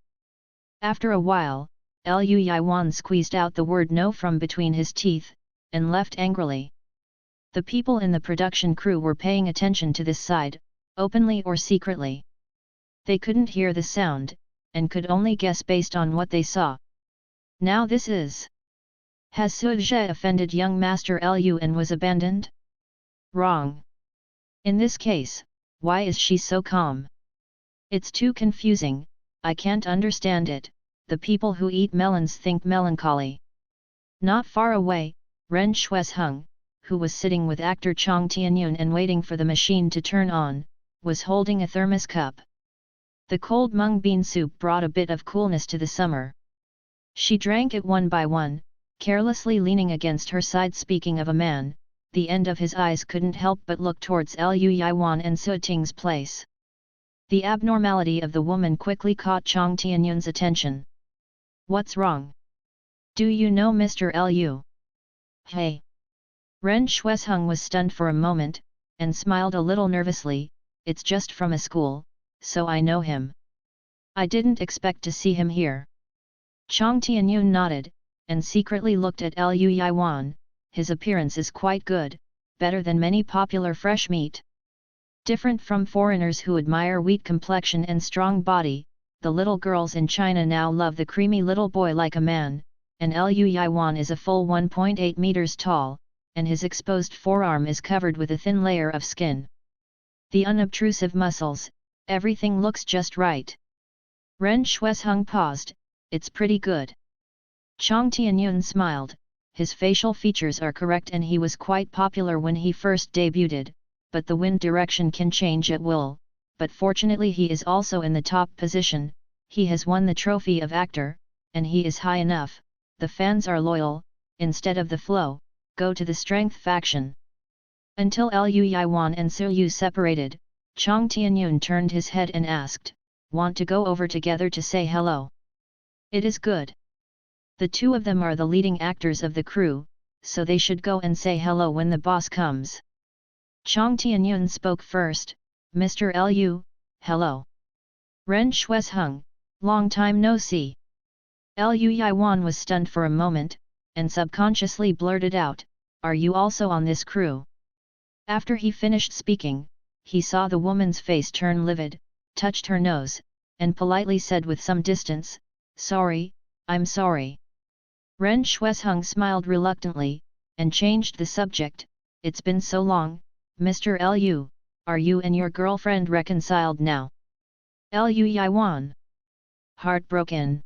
After a while, Lu Yiwan squeezed out the word no from between his teeth, and left angrily. The people in the production crew were paying attention to this side, openly or secretly. They couldn't hear the sound, and could only guess based on what they saw. Now this is. Has Suji offended young Master Lu and was abandoned? Wrong. In this case, why is she so calm? It's too confusing, I can't understand it. The people who eat melons think melancholy. Not far away, Ren Shuesheng, who was sitting with actor Chong Tianyun and waiting for the machine to turn on, was holding a thermos cup. The cold mung bean soup brought a bit of coolness to the summer. She drank it one by one, carelessly leaning against her side. Speaking of a man, the end of his eyes couldn't help but look towards Lu Yiwan and Su Ting's place. The abnormality of the woman quickly caught Chong Tianyun's attention. "What's wrong? Do you know Mr. Lu?" "Hey!" Ren Shuesheng was stunned for a moment, and smiled a little nervously. "It's just from a school, so I know him. I didn't expect to see him here." Chong Tianyun nodded, and secretly looked at Lu Yiwan. "His appearance is quite good, better than many popular fresh meat. Different from foreigners who admire wheat complexion and strong body, the little girls in China now love the creamy little boy like a man, and Lu Yiwan is a full 1.8 meters tall, and his exposed forearm is covered with a thin layer of skin. The unobtrusive muscles, everything looks just right." Ren Shuesheng paused. "It's pretty good." Chong Tianyun smiled. His facial features are correct and he was quite popular when he first debuted, but the wind direction can change at will. But fortunately he is also in the top position. He has won the trophy of actor, and he is high enough. The fans are loyal. Instead of the flow, go to the strength faction. Until Lu Yiwan and Su Yu separated, Chong Tianyun turned his head and asked, "Want to go over together to say hello?" "It is good. The two of them are the leading actors of the crew, so they should go and say hello when the boss comes." Chong Tianyun spoke first. "Mr. Lu, hello." "Ren Shuesheng, long time no see." Lu Yiwan was stunned for a moment, and subconsciously blurted out, "Are you also on this crew?" After he finished speaking, he saw the woman's face turn livid, touched her nose, and politely said with some distance, "Sorry, I'm sorry." Ren Shuesheng smiled reluctantly, and changed the subject. "It's been so long, Mr. Lu, are you and your girlfriend reconciled now?" Lu Yiwan. Heartbroken.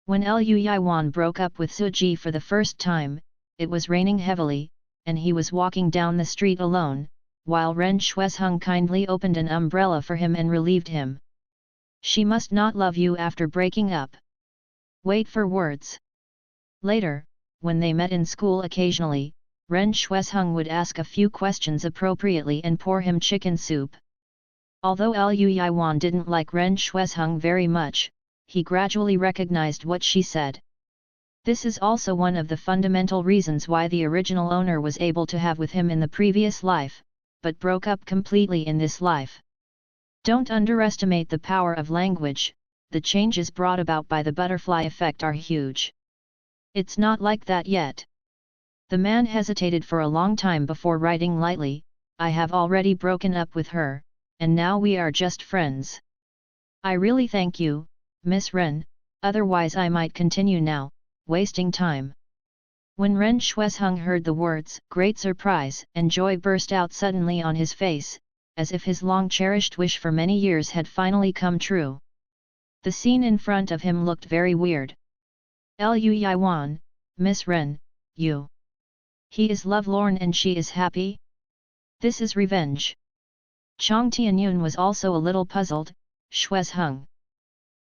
When Lu Yiwan broke up with Suji for the first time, it was raining heavily, and he was walking down the street alone, while Ren Shuesheng kindly opened an umbrella for him and relieved him. "She must not love you after breaking up. Wait for words." Later, when they met in school occasionally, Ren Shuesheng would ask a few questions appropriately and pour him chicken soup. Although Lu Yiwan didn't like Ren Shuesheng very much, he gradually recognized what she said. This is also one of the fundamental reasons why the original owner was able to have with him in the previous life, but broke up completely in this life. Don't underestimate the power of language. The changes brought about by the butterfly effect are huge. It's not like that yet. The man hesitated for a long time before writing lightly, I have already broken up with her, and now we are just friends. I really thank you, Miss Ren, otherwise I might continue now, wasting time. When Ren Shuesheng heard the words, great surprise and joy burst out suddenly on his face, as if his long-cherished wish for many years had finally come true. The scene in front of him looked very weird. Lu Yiwan, Miss Ren, you. He is lovelorn and she is happy? This is revenge. Chang Tianyun was also a little puzzled, Shuesheng.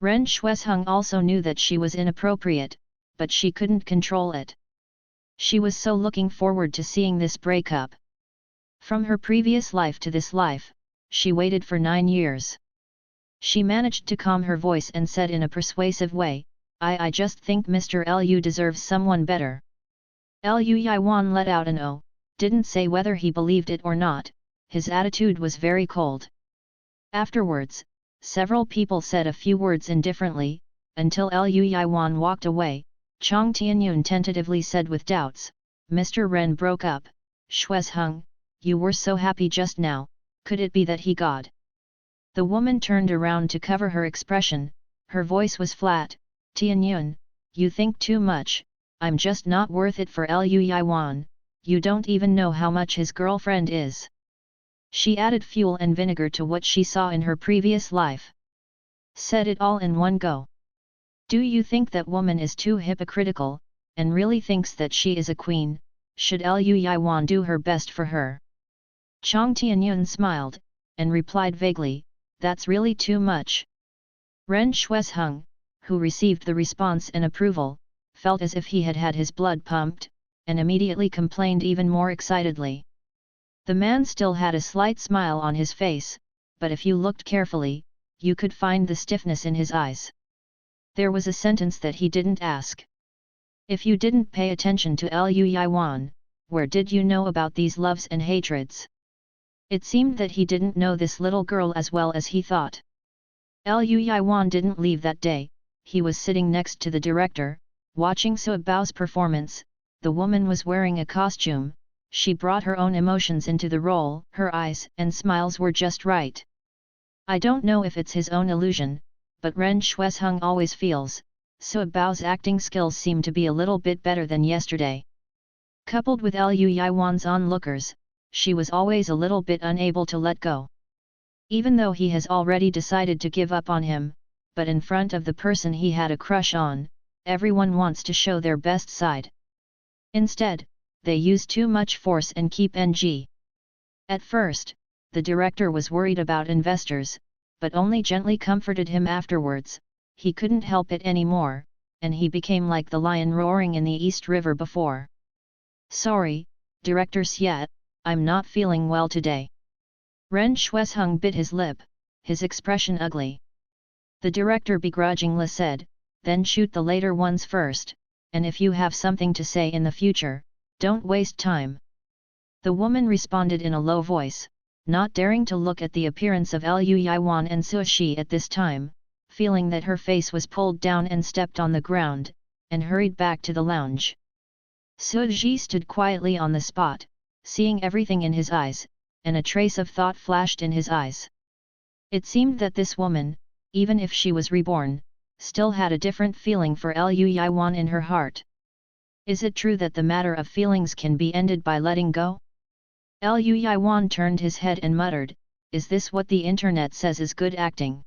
Ren Shuesheng also knew that she was inappropriate, but she couldn't control it. She was so looking forward to seeing this breakup. From her previous life to this life, she waited for 9 years. She managed to calm her voice and said in a persuasive way, I just think Mr. Lu deserves someone better. Lu Yiwan let out an "oh," didn't say whether he believed it or not, his attitude was very cold. Afterwards, several people said a few words indifferently, until Lu Yiwan walked away. Chang Tianyun tentatively said with doubts, Mr. Ren broke up, Shuesheng, you were so happy just now, could it be that he got? The woman turned around to cover her expression, her voice was flat, Tianyun, you think too much, I'm just not worth it for Lu Yiwan, you don't even know how much his girlfriend is. She added fuel and vinegar to what she saw in her previous life. Said it all in one go. Do you think that woman is too hypocritical, and really thinks that she is a queen? Should Lu Yiwan do her best for her? Chang Tianyun smiled, and replied vaguely, that's really too much. Ren Shuesheng, who received the response and approval, felt as if he had had his blood pumped, and immediately complained even more excitedly. The man still had a slight smile on his face, but if you looked carefully, you could find the stiffness in his eyes. There was a sentence that he didn't ask. If you didn't pay attention to Lu Yiwan, where did you know about these loves and hatreds? It seemed that he didn't know this little girl as well as he thought. Lu Yiwan didn't leave that day, he was sitting next to the director, watching Su Bao's performance. The woman was wearing a costume, she brought her own emotions into the role, her eyes and smiles were just right. I don't know if it's his own illusion, but Ren Shuesheng always feels, Su Bao's acting skills seem to be a little bit better than yesterday. Coupled with Lu Yiwan's onlookers, she was always a little bit unable to let go. Even though he has already decided to give up on him, but in front of the person he had a crush on, everyone wants to show their best side. Instead, they use too much force and keep NG. At first, the director was worried about investors, but only gently comforted him afterwards. He couldn't help it anymore, and he became like the lion roaring in the East River before. Sorry, Director Xiet, I'm not feeling well today. Ren Shuesheng bit his lip, his expression ugly. The director begrudgingly said, then shoot the later ones first, and if you have something to say in the future, don't waste time. The woman responded in a low voice, not daring to look at the appearance of Lu Yiwan and Su Shi at this time, feeling that her face was pulled down and stepped on the ground, and hurried back to the lounge. Su Ji stood quietly on the spot, seeing everything in his eyes, and a trace of thought flashed in his eyes. It seemed that this woman, even if she was reborn, still had a different feeling for Lu Yiwan in her heart. Is it true that the matter of feelings can be ended by letting go? Lu Yiwan turned his head and muttered, is this what the internet says is good acting?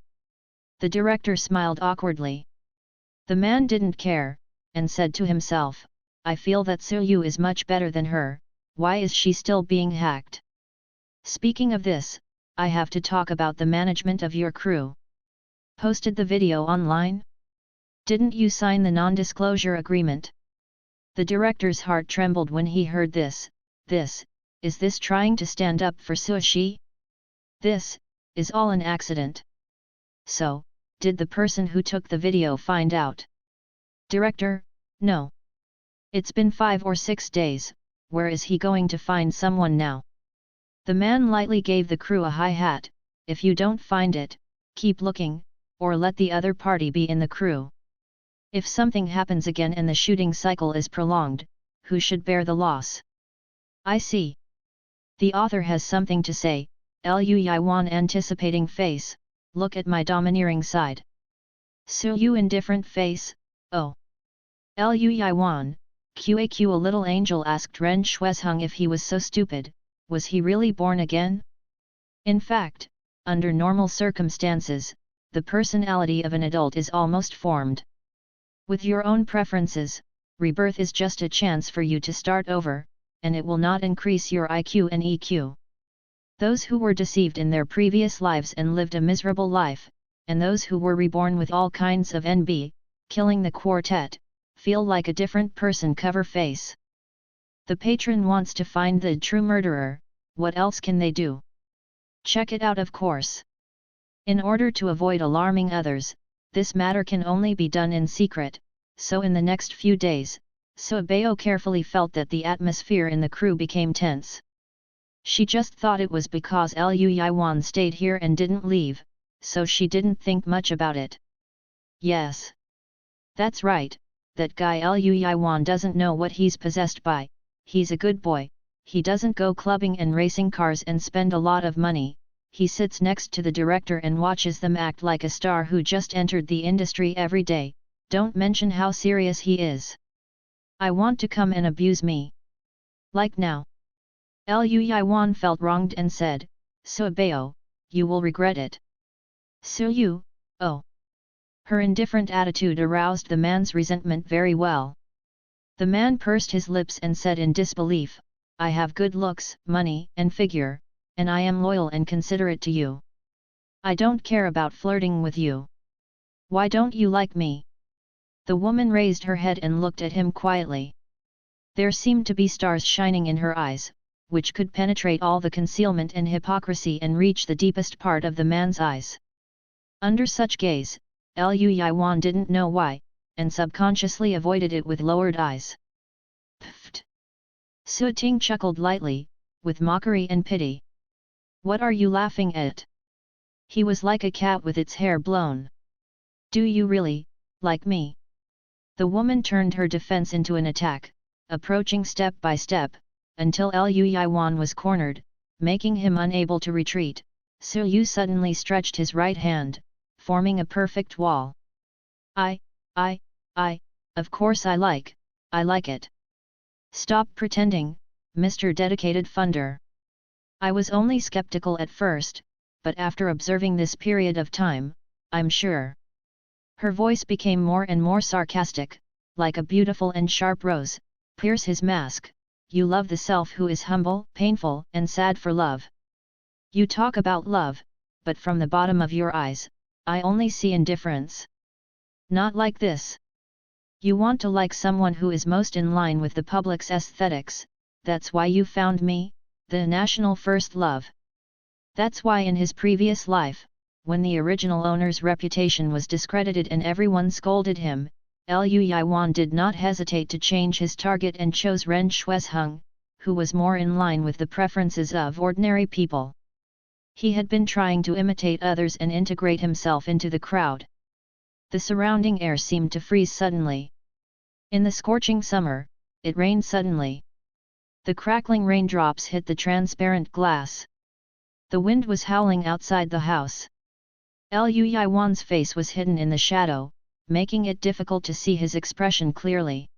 The director smiled awkwardly. The man didn't care, and said to himself, I feel that Su Yu is much better than her, why is she still being hacked? Speaking of this, I have to talk about the management of your crew. Posted the video online? Didn't you sign the non-disclosure agreement? The director's heart trembled when he heard this. Is this trying to stand up for Su Shi? This is all an accident. So, did the person who took the video find out? Director, no. It's been 5 or 6 days, where is he going to find someone now? The man lightly gave the crew a high hat, if you don't find it, keep looking, or let the other party be in the crew. If something happens again and the shooting cycle is prolonged, who should bear the loss? I see. The author has something to say. Lu Yiwan anticipating face, look at my domineering side. Su Yu indifferent face, oh. Lu Yiwan, QAQ a little angel asked Ren Shuizheng if he was so stupid, was he really born again? In fact, under normal circumstances, the personality of an adult is almost formed. With your own preferences, rebirth is just a chance for you to start over, and it will not increase your IQ and EQ. Those who were deceived in their previous lives and lived a miserable life, and those who were reborn with all kinds of NB, killing the quartet, feel like a different person cover face. The patron wants to find the true murderer, what else can they do? Check it out of course. In order to avoid alarming others, this matter can only be done in secret, so in the next few days, Suabeo carefully felt that the atmosphere in the crew became tense. She just thought it was because Lu Yiwan stayed here and didn't leave, so she didn't think much about it. Yes. That's right, that guy Lu Yiwan doesn't know what he's possessed by, he's a good boy, he doesn't go clubbing and racing cars and spend a lot of money, he sits next to the director and watches them act like a star who just entered the industry every day, don't mention how serious he is. I want to come and abuse me. Like now. Lu Yiwan felt wronged and said, Suabeo, you will regret it. Su Yu, oh. Her indifferent attitude aroused the man's resentment very well. The man pursed his lips and said in disbelief, I have good looks, money, and figure, and I am loyal and considerate to you. I don't care about flirting with you. Why don't you like me? The woman raised her head and looked at him quietly. There seemed to be stars shining in her eyes, which could penetrate all the concealment and hypocrisy and reach the deepest part of the man's eyes. Under such gaze, Lu Yiwan didn't know why, and subconsciously avoided it with lowered eyes. Pfft! Su Ting chuckled lightly, with mockery and pity. What are you laughing at? He was like a cat with its hair blown. Do you really, like me? The woman turned her defense into an attack, approaching step by step, until Lu Yiwan was cornered, making him unable to retreat. Su Yu suddenly stretched his right hand, forming a perfect wall. Of course I like it. Stop pretending, Mr. Dedicated Funder. I was only skeptical at first, but after observing this period of time, I'm sure. Her voice became more and more sarcastic, like a beautiful and sharp rose, pierce his mask, you love the self who is humble, painful, and sad for love. You talk about love, but from the bottom of your eyes, I only see indifference. Not like this. You want to like someone who is most in line with the public's aesthetics, that's why you found me, the national first love. That's why in his previous life, when the original owner's reputation was discredited and everyone scolded him, Lu Yiwan did not hesitate to change his target and chose Ren Shuizheng, who was more in line with the preferences of ordinary people. He had been trying to imitate others and integrate himself into the crowd. The surrounding air seemed to freeze suddenly. In the scorching summer, it rained suddenly. The crackling raindrops hit the transparent glass. The wind was howling outside the house. Lu Yiwan's face was hidden in the shadow, making it difficult to see his expression clearly.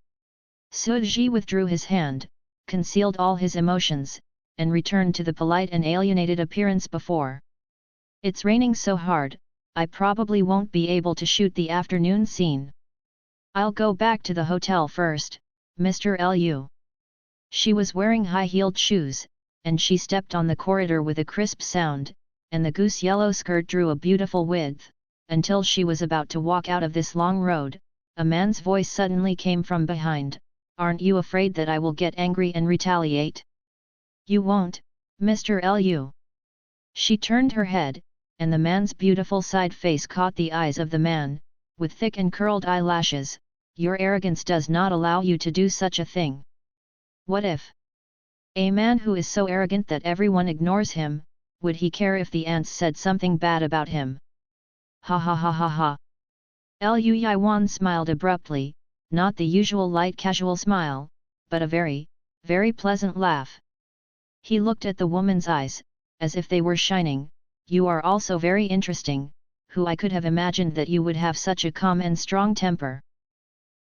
Su Ji withdrew his hand, concealed all his emotions, and returned to the polite and alienated appearance before. It's raining so hard, I probably won't be able to shoot the afternoon scene. I'll go back to the hotel first, Mr. Lu. She was wearing high-heeled shoes, and she stepped on the corridor with a crisp sound, and the goose-yellow skirt drew a beautiful width. Until she was about to walk out of this long road, a man's voice suddenly came from behind, aren't you afraid that I will get angry and retaliate? You won't, Mr. Lu. She turned her head, and the man's beautiful side face caught the eyes of the man, with thick and curled eyelashes. Your arrogance does not allow you to do such a thing. What if? A man who is so arrogant that everyone ignores him, would he care if the ants said something bad about him? Ha ha ha ha ha. Lu Yiwan smiled abruptly, not the usual light casual smile, but a very, very pleasant laugh. He looked at the woman's eyes, as if they were shining. You are also very interesting, who I could have imagined that you would have such a calm and strong temper.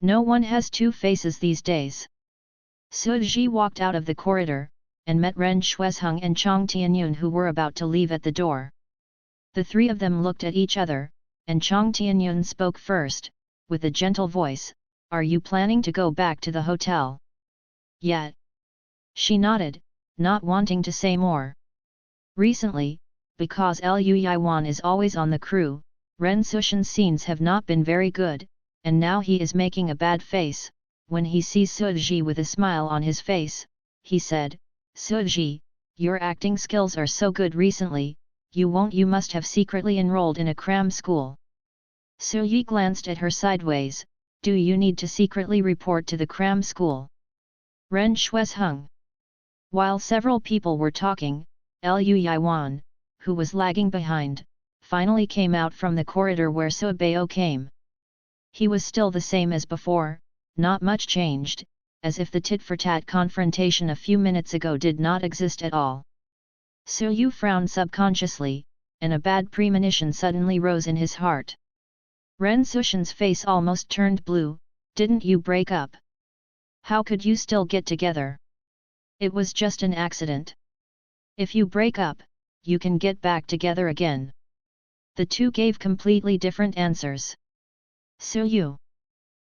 No one has two faces these days. Suji walked out of the corridor, and met Ren Shuesheng and Chang Tianyun who were about to leave at the door. The three of them looked at each other, and Chang Tianyun spoke first, with a gentle voice, "Are you planning to go back to the hotel?" "Yet." She nodded, not wanting to say more. Recently, because Liu Yiwan is always on the crew, Ren Sushan's scenes have not been very good, and now he is making a bad face. When he sees Suji with a smile on his face, he said, "Suji, your acting skills are so good recently, you must have secretly enrolled in a cram school." Suji glanced at her sideways. "Do you need to secretly report to the cram school?" Ren Shuesheng. While several people were talking, Liu Yiwan, who was lagging behind, finally came out from the corridor where Suibao came. He was still the same as before, not much changed, as if the tit-for-tat confrontation a few minutes ago did not exist at all. Su Yu frowned subconsciously, and a bad premonition suddenly rose in his heart. Ren Sushan's face almost turned blue. "Didn't you break up? How could you still get together? It was just an accident. If you break up, you can get back together again." The two gave completely different answers. Su Yu.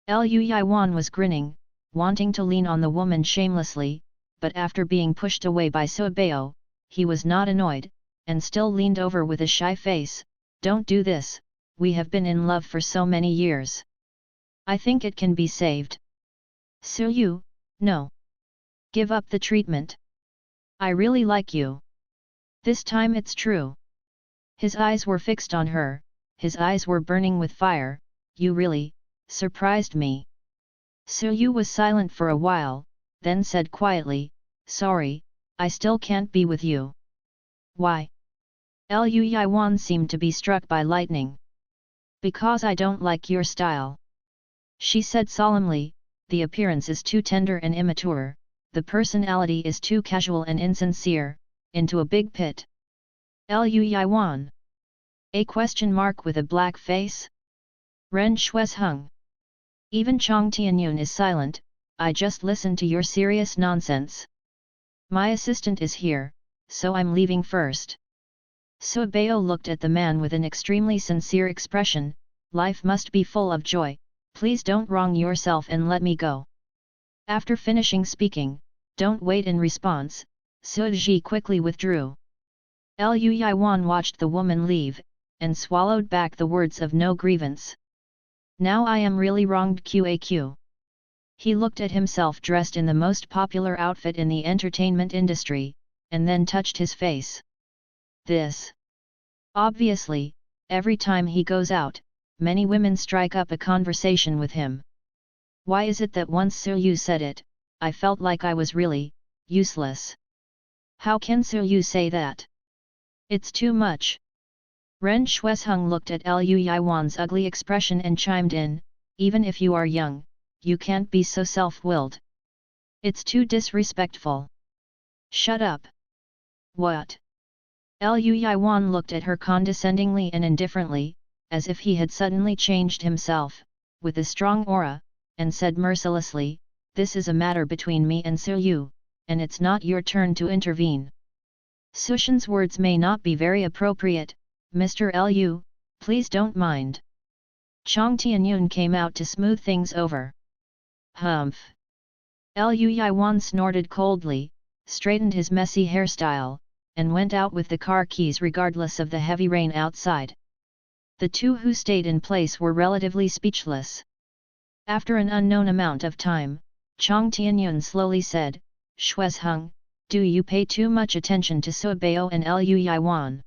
Liu Yiwan was grinning, wanting to lean on the woman shamelessly, but after being pushed away by Suibao, he was not annoyed, and still leaned over with a shy face. "Don't do this, we have been in love for so many years. I think it can be saved." Su Yu, "No. Give up the treatment. I really like you. This time it's true." His eyes were fixed on her, his eyes were burning with fire. "You really surprised me." Su Yu was silent for a while, then said quietly, "Sorry, I still can't be with you." "Why?" Liu Yiwan seemed to be struck by lightning. "Because I don't like your style," she said solemnly. "The appearance is too tender and immature, the personality is too casual and insincere, into a big pit." Liu Yiwan? A question mark with a black face? Ren Shuesheng. Even Chang Tianyun is silent. "I just listened to your serious nonsense. My assistant is here, so I'm leaving first." Suibao looked at the man with an extremely sincere expression. "Life must be full of joy, please don't wrong yourself and let me go." After finishing speaking, "Don't wait" in response, Suji quickly withdrew. Liu Yiwan watched the woman leave, and swallowed back the words of no grievance. "Now I am really wronged QAQ. He looked at himself dressed in the most popular outfit in the entertainment industry, and then touched his face. This. Obviously, every time he goes out, many women strike up a conversation with him. Why is it that once Su Yu said it, I felt like I was really useless? How can Su Yu say that? It's too much." Ren Shuesheng looked at Liu Yiwan's ugly expression and chimed in, "Even if you are young, you can't be so self-willed. It's too disrespectful." "Shut up." "What?" Liu Yiwan looked at her condescendingly and indifferently, as if he had suddenly changed himself, with a strong aura, and said mercilessly, "This is a matter between me and Su Yu, and it's not your turn to intervene." "Sushan's words may not be very appropriate, Mr. Liu, please don't mind." Chang Tianyun came out to smooth things over. "Humph." Liu Yiwan snorted coldly, straightened his messy hairstyle, and went out with the car keys regardless of the heavy rain outside. The two who stayed in place were relatively speechless. After an unknown amount of time, Chang Tianyun slowly said, "Shuesheng, do you pay too much attention to Suibao and Liu Yiwan?"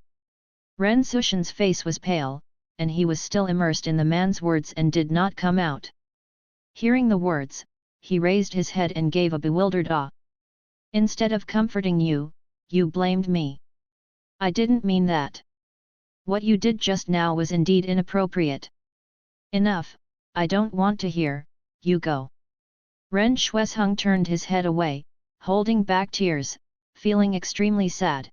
Ren Sushan's face was pale, and he was still immersed in the man's words and did not come out. Hearing the words, he raised his head and gave a bewildered ah. "Instead of comforting you, you blamed me. I didn't mean that. What you did just now was indeed inappropriate." "Enough, I don't want to hear, you go." Ren Shuesheng turned his head away, holding back tears, feeling extremely sad.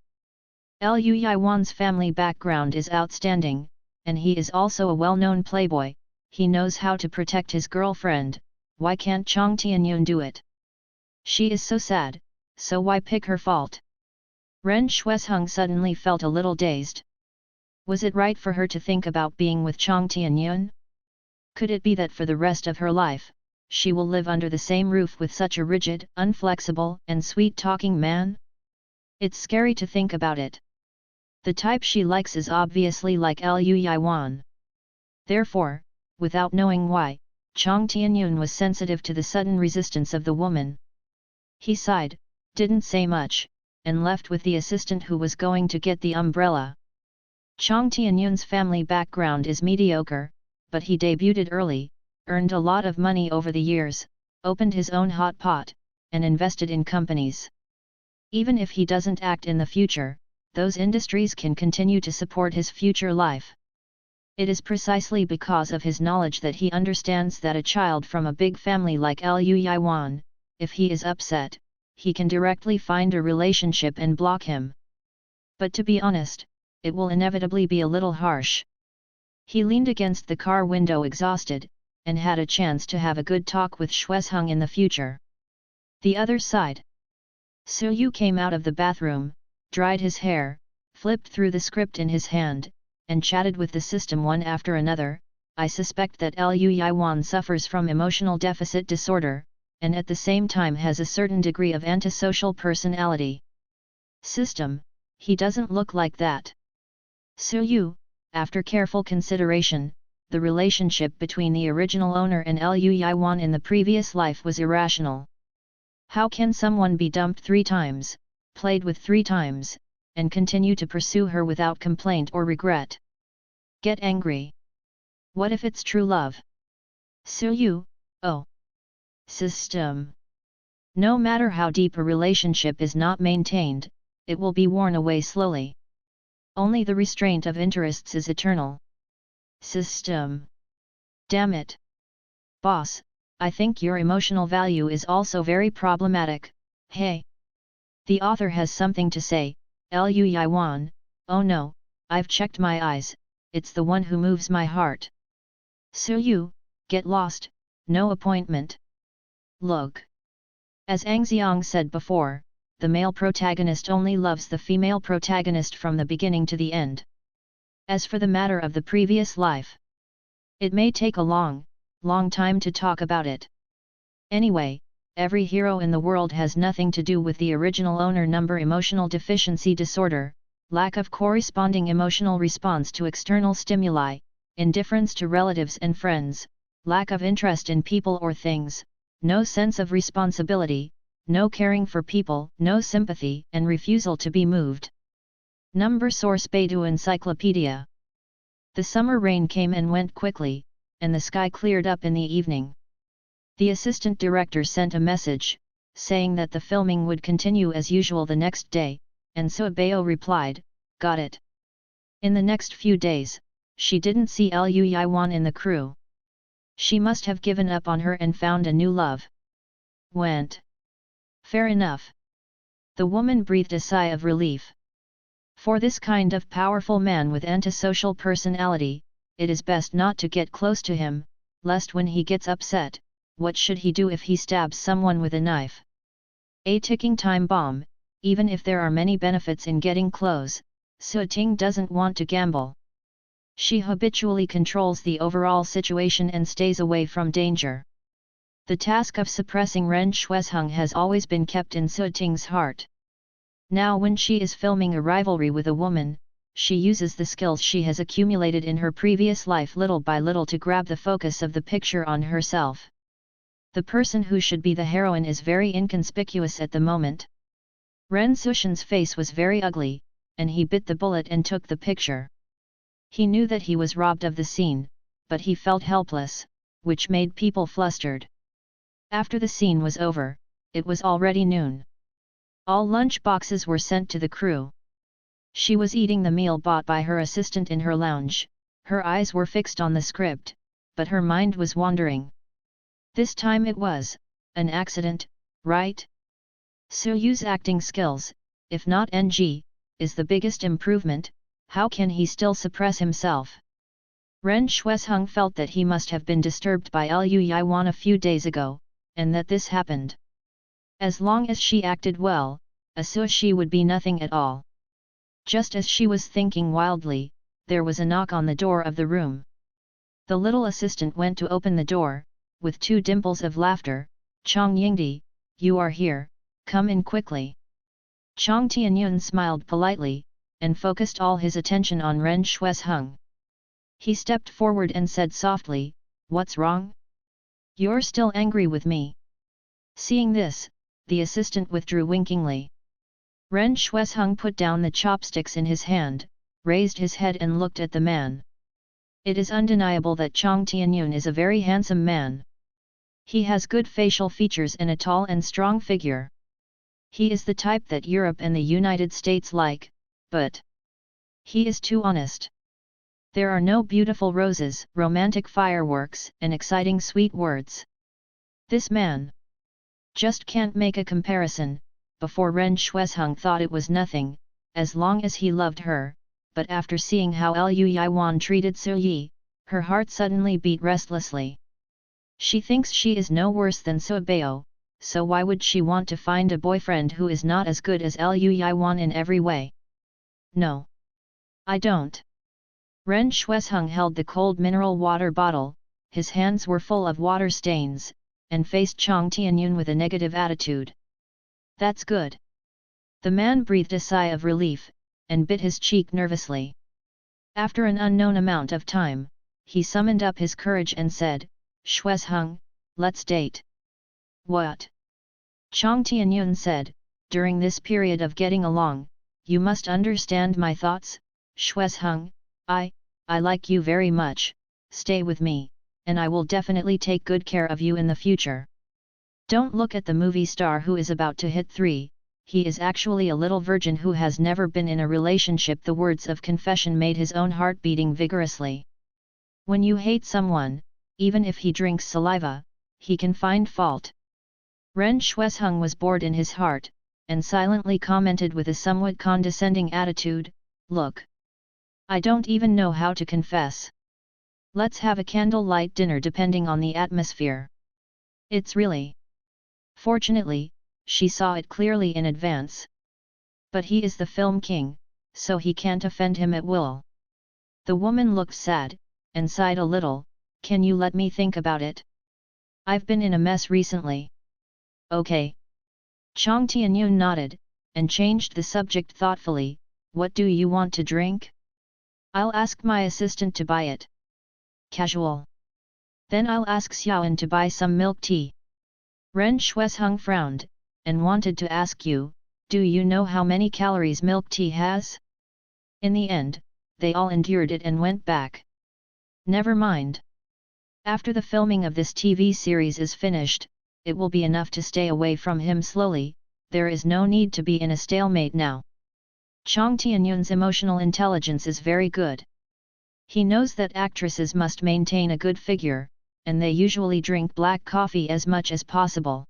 Liu Yiwan's family background is outstanding, and he is also a well-known playboy. He knows how to protect his girlfriend. Why can't Chang Tianyun do it? She is so sad, so why pick her fault? Ren Shuesheng suddenly felt a little dazed. Was it right for her to think about being with Chang Tianyun? Could it be that for the rest of her life, she will live under the same roof with such a rigid, inflexible, and sweet-talking man? It's scary to think about it. The type she likes is obviously like Liu Yiwan. Therefore, without knowing why, Chang Tianyun was sensitive to the sudden resistance of the woman. He sighed, didn't say much, and left with the assistant who was going to get the umbrella. Chang Tianyun's family background is mediocre, but he debuted early, earned a lot of money over the years, opened his own hot pot, and invested in companies. Even if he doesn't act in the future, those industries can continue to support his future life. It is precisely because of his knowledge that he understands that a child from a big family like Liu Yiwan, if he is upset, he can directly find a relationship and block him. But to be honest, it will inevitably be a little harsh. He leaned against the car window exhausted, and had a chance to have a good talk with Shuesheng in the future. The other side. Su Yu came out of the bathroom, dried his hair, flipped through the script in his hand, and chatted with the system one after another. I suspect that Liu Yiwan suffers from emotional deficit disorder, and at the same time has a certain degree of antisocial personality. System, he doesn't look like that. Su Yu, after careful consideration, the relationship between the original owner and Liu Yiwan in the previous life was irrational. How can someone be dumped 3 times, played with 3 times, and continue to pursue her without complaint or regret? Get angry. What if it's true love? Su Yu, oh. System. No matter how deep a relationship is not maintained, it will be worn away slowly. Only the restraint of interests is eternal. System. Damn it. Boss, I think your emotional value is also very problematic. Hey. The author has something to say. Liu Yiwan, oh no, I've checked my eyes, it's the one who moves my heart. Su Yu, get lost, no appointment. Look. As Angxiang said before, the male protagonist only loves the female protagonist from the beginning to the end. As for the matter of the previous life, it may take a long time to talk about it. Anyway, every hero in the world has nothing to do with the original owner. Emotional deficiency disorder, lack of corresponding emotional response to external stimuli, indifference to relatives and friends, lack of interest in people or things, no sense of responsibility, no caring for people, no sympathy, and refusal to be moved. Source Baidu Encyclopedia. The summer rain came and went quickly, and the sky cleared up in the evening. The assistant director sent a message, saying that the filming would continue as usual the next day, and Su Bao replied, got it. In the next few days, she didn't see Liu Yiwan in the crew. She must have given up on her and found a new love. Went. Fair enough. The woman breathed a sigh of relief. For this kind of powerful man with antisocial personality, it is best not to get close to him, lest when he gets upset, what should he do if he stabs someone with a knife? A ticking time bomb. Even if there are many benefits in getting close, Su Ting doesn't want to gamble. She habitually controls the overall situation and stays away from danger. The task of suppressing Ren Shuesheng has always been kept in Su Ting's heart. Now when she is filming a rivalry with a woman, she uses the skills she has accumulated in her previous life little by little to grab the focus of the picture on herself. The person who should be the heroine is very inconspicuous at the moment. Ren Sushen's face was very ugly, and he bit the bullet and took the picture. He knew that he was robbed of the scene, but he felt helpless, which made people flustered. After the scene was over, it was already noon. All lunch boxes were sent to the crew. She was eating the meal bought by her assistant in her lounge. Her eyes were fixed on the script, but her mind was wandering. This time it was An accident, right? Suyu's acting skills, if not NG, is the biggest improvement. How can he still suppress himself? Ren Shuesheng felt that he must have been disturbed by Liu Yiwan a few days ago, and that this happened. As long as she acted well, she would be nothing at all. Just as she was thinking wildly, there was a knock on the door of the room. The little assistant went to open the door, with two dimples of laughter. Chang Yingdi, you are here, come in quickly. Chang Tianyun smiled politely, and focused all his attention on Ren Shuesheng. He stepped forward and said softly, what's wrong? You're still angry with me. Seeing this, the assistant withdrew winkingly. Ren Shuesheng put down the chopsticks in his hand, raised his head and looked at the man. It is undeniable that Chang Tianyun is a very handsome man. He has good facial features and a tall and strong figure. He is the type that Europe and the United States like, but he is too honest. There are no beautiful roses, romantic fireworks, and exciting sweet words. This man just can't make a comparison. Before Ren Shuesheng thought it was nothing, as long as he loved her, but after seeing how Liu Yiwan treated Suyi, her heart suddenly beat restlessly. She thinks she is no worse than Suibao, so why would she want to find a boyfriend who is not as good as Liu Yiwan in every way? No. I don't. Ren Shuesheng held the cold mineral water bottle, his hands were full of water stains, and faced Chang Tianyun with a negative attitude. That's good. The man breathed a sigh of relief, and bit his cheek nervously. After an unknown amount of time, he summoned up his courage and said, Shuesheng, let's date. What? Chang Tianyun said, during this period of getting along, you must understand my thoughts, Shuesheng, I like you very much, stay with me, and I will definitely take good care of you in the future. Don't look at the movie star who is about to hit 3, he is actually a little virgin who has never been in a relationship. The words of confession made his own heart beating vigorously. When you hate someone, even if he drinks saliva, he can find fault. Ren Shuesheng was bored in his heart, and silently commented with a somewhat condescending attitude, look. I don't even know how to confess. Let's have a candlelight dinner depending on the atmosphere. It's really. Fortunately, she saw it clearly in advance. But he is the film king, so he can't offend him at will. The woman looked sad, and sighed a little, can you let me think about it? I've been in a mess recently. Okay. Chang Tianyun nodded, and changed the subject thoughtfully, what do you want to drink? I'll ask my assistant to buy it. Casual. Then I'll ask Xiaoan to buy some milk tea. Ren Shuesheng frowned, and wanted to ask you, do you know how many calories milk tea has? In the end, they all endured it and went back. Never mind. After the filming of this TV series is finished, it will be enough to stay away from him slowly, there is no need to be in a stalemate now. Chang Tianyun's emotional intelligence is very good. He knows that actresses must maintain a good figure, and they usually drink black coffee as much as possible.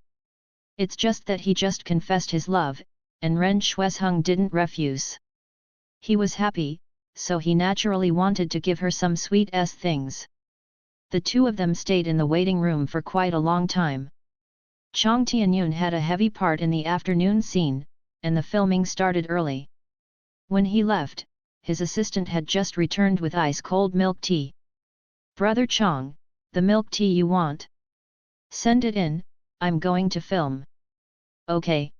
It's just that he just confessed his love, and Ren Shuesheng didn't refuse. He was happy, so he naturally wanted to give her some sweet things. The two of them stayed in the waiting room for quite a long time. Chang Tianyun had a heavy part in the afternoon scene, and the filming started early. When he left, his assistant had just returned with ice-cold milk tea. Brother Chang, the milk tea you want? Send it in, I'm going to film. Okay.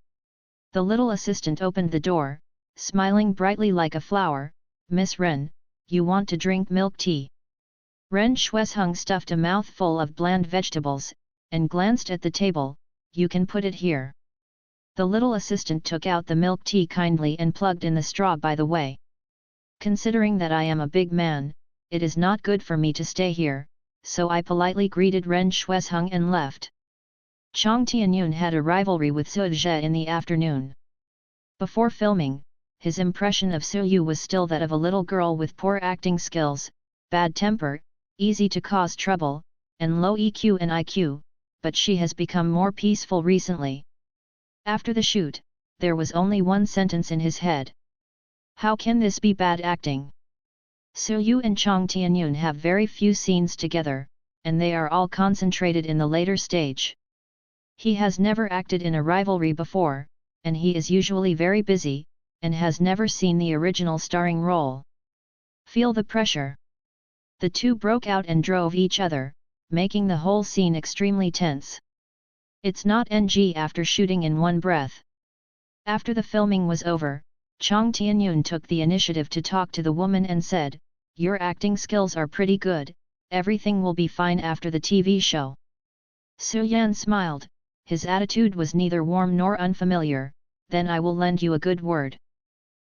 The little assistant opened the door, smiling brightly like a flower, Miss Ren, you want to drink milk tea? Ren Shuesheng stuffed a mouthful of bland vegetables, and glanced at the table, you can put it here. The little assistant took out the milk tea kindly and plugged in the straw by the way. Considering that I am a big man, it is not good for me to stay here, so I politely greeted Ren Shuesheng and left. Chang Tianyun had a rivalry with Su Zhe in the afternoon. Before filming, his impression of Su Yu was still that of a little girl with poor acting skills, bad temper, easy to cause trouble, and low EQ and IQ, but she has become more peaceful recently. After the shoot, there was only one sentence in his head. How can this be bad acting? Su-yu and Chang Tianyun have very few scenes together, and they are all concentrated in the later stage. He has never acted in a rivalry before, and he is usually very busy, and has never seen the original starring role. Feel the pressure. The two broke out and drove each other, making the whole scene extremely tense. It's not NG after shooting in one breath. After the filming was over, Chang Tianyun took the initiative to talk to the woman and said, "Your acting skills are pretty good, everything will be fine after the TV show." Su Yan smiled, his attitude was neither warm nor unfamiliar. "Then I will lend you a good word."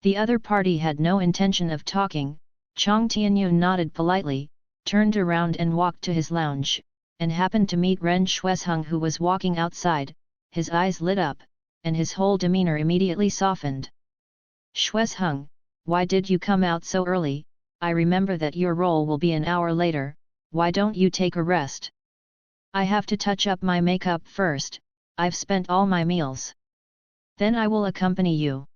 The other party had no intention of talking. Chang Tianyun nodded politely, turned around and walked to his lounge, and happened to meet Ren Shuesheng, who was walking outside. His eyes lit up, and his whole demeanor immediately softened. "Shuesheng, why did you come out so early? I remember that your role will be an hour later, why don't you take a rest?" "I have to touch up my makeup first, I've spent all my meals." "Then I will accompany you."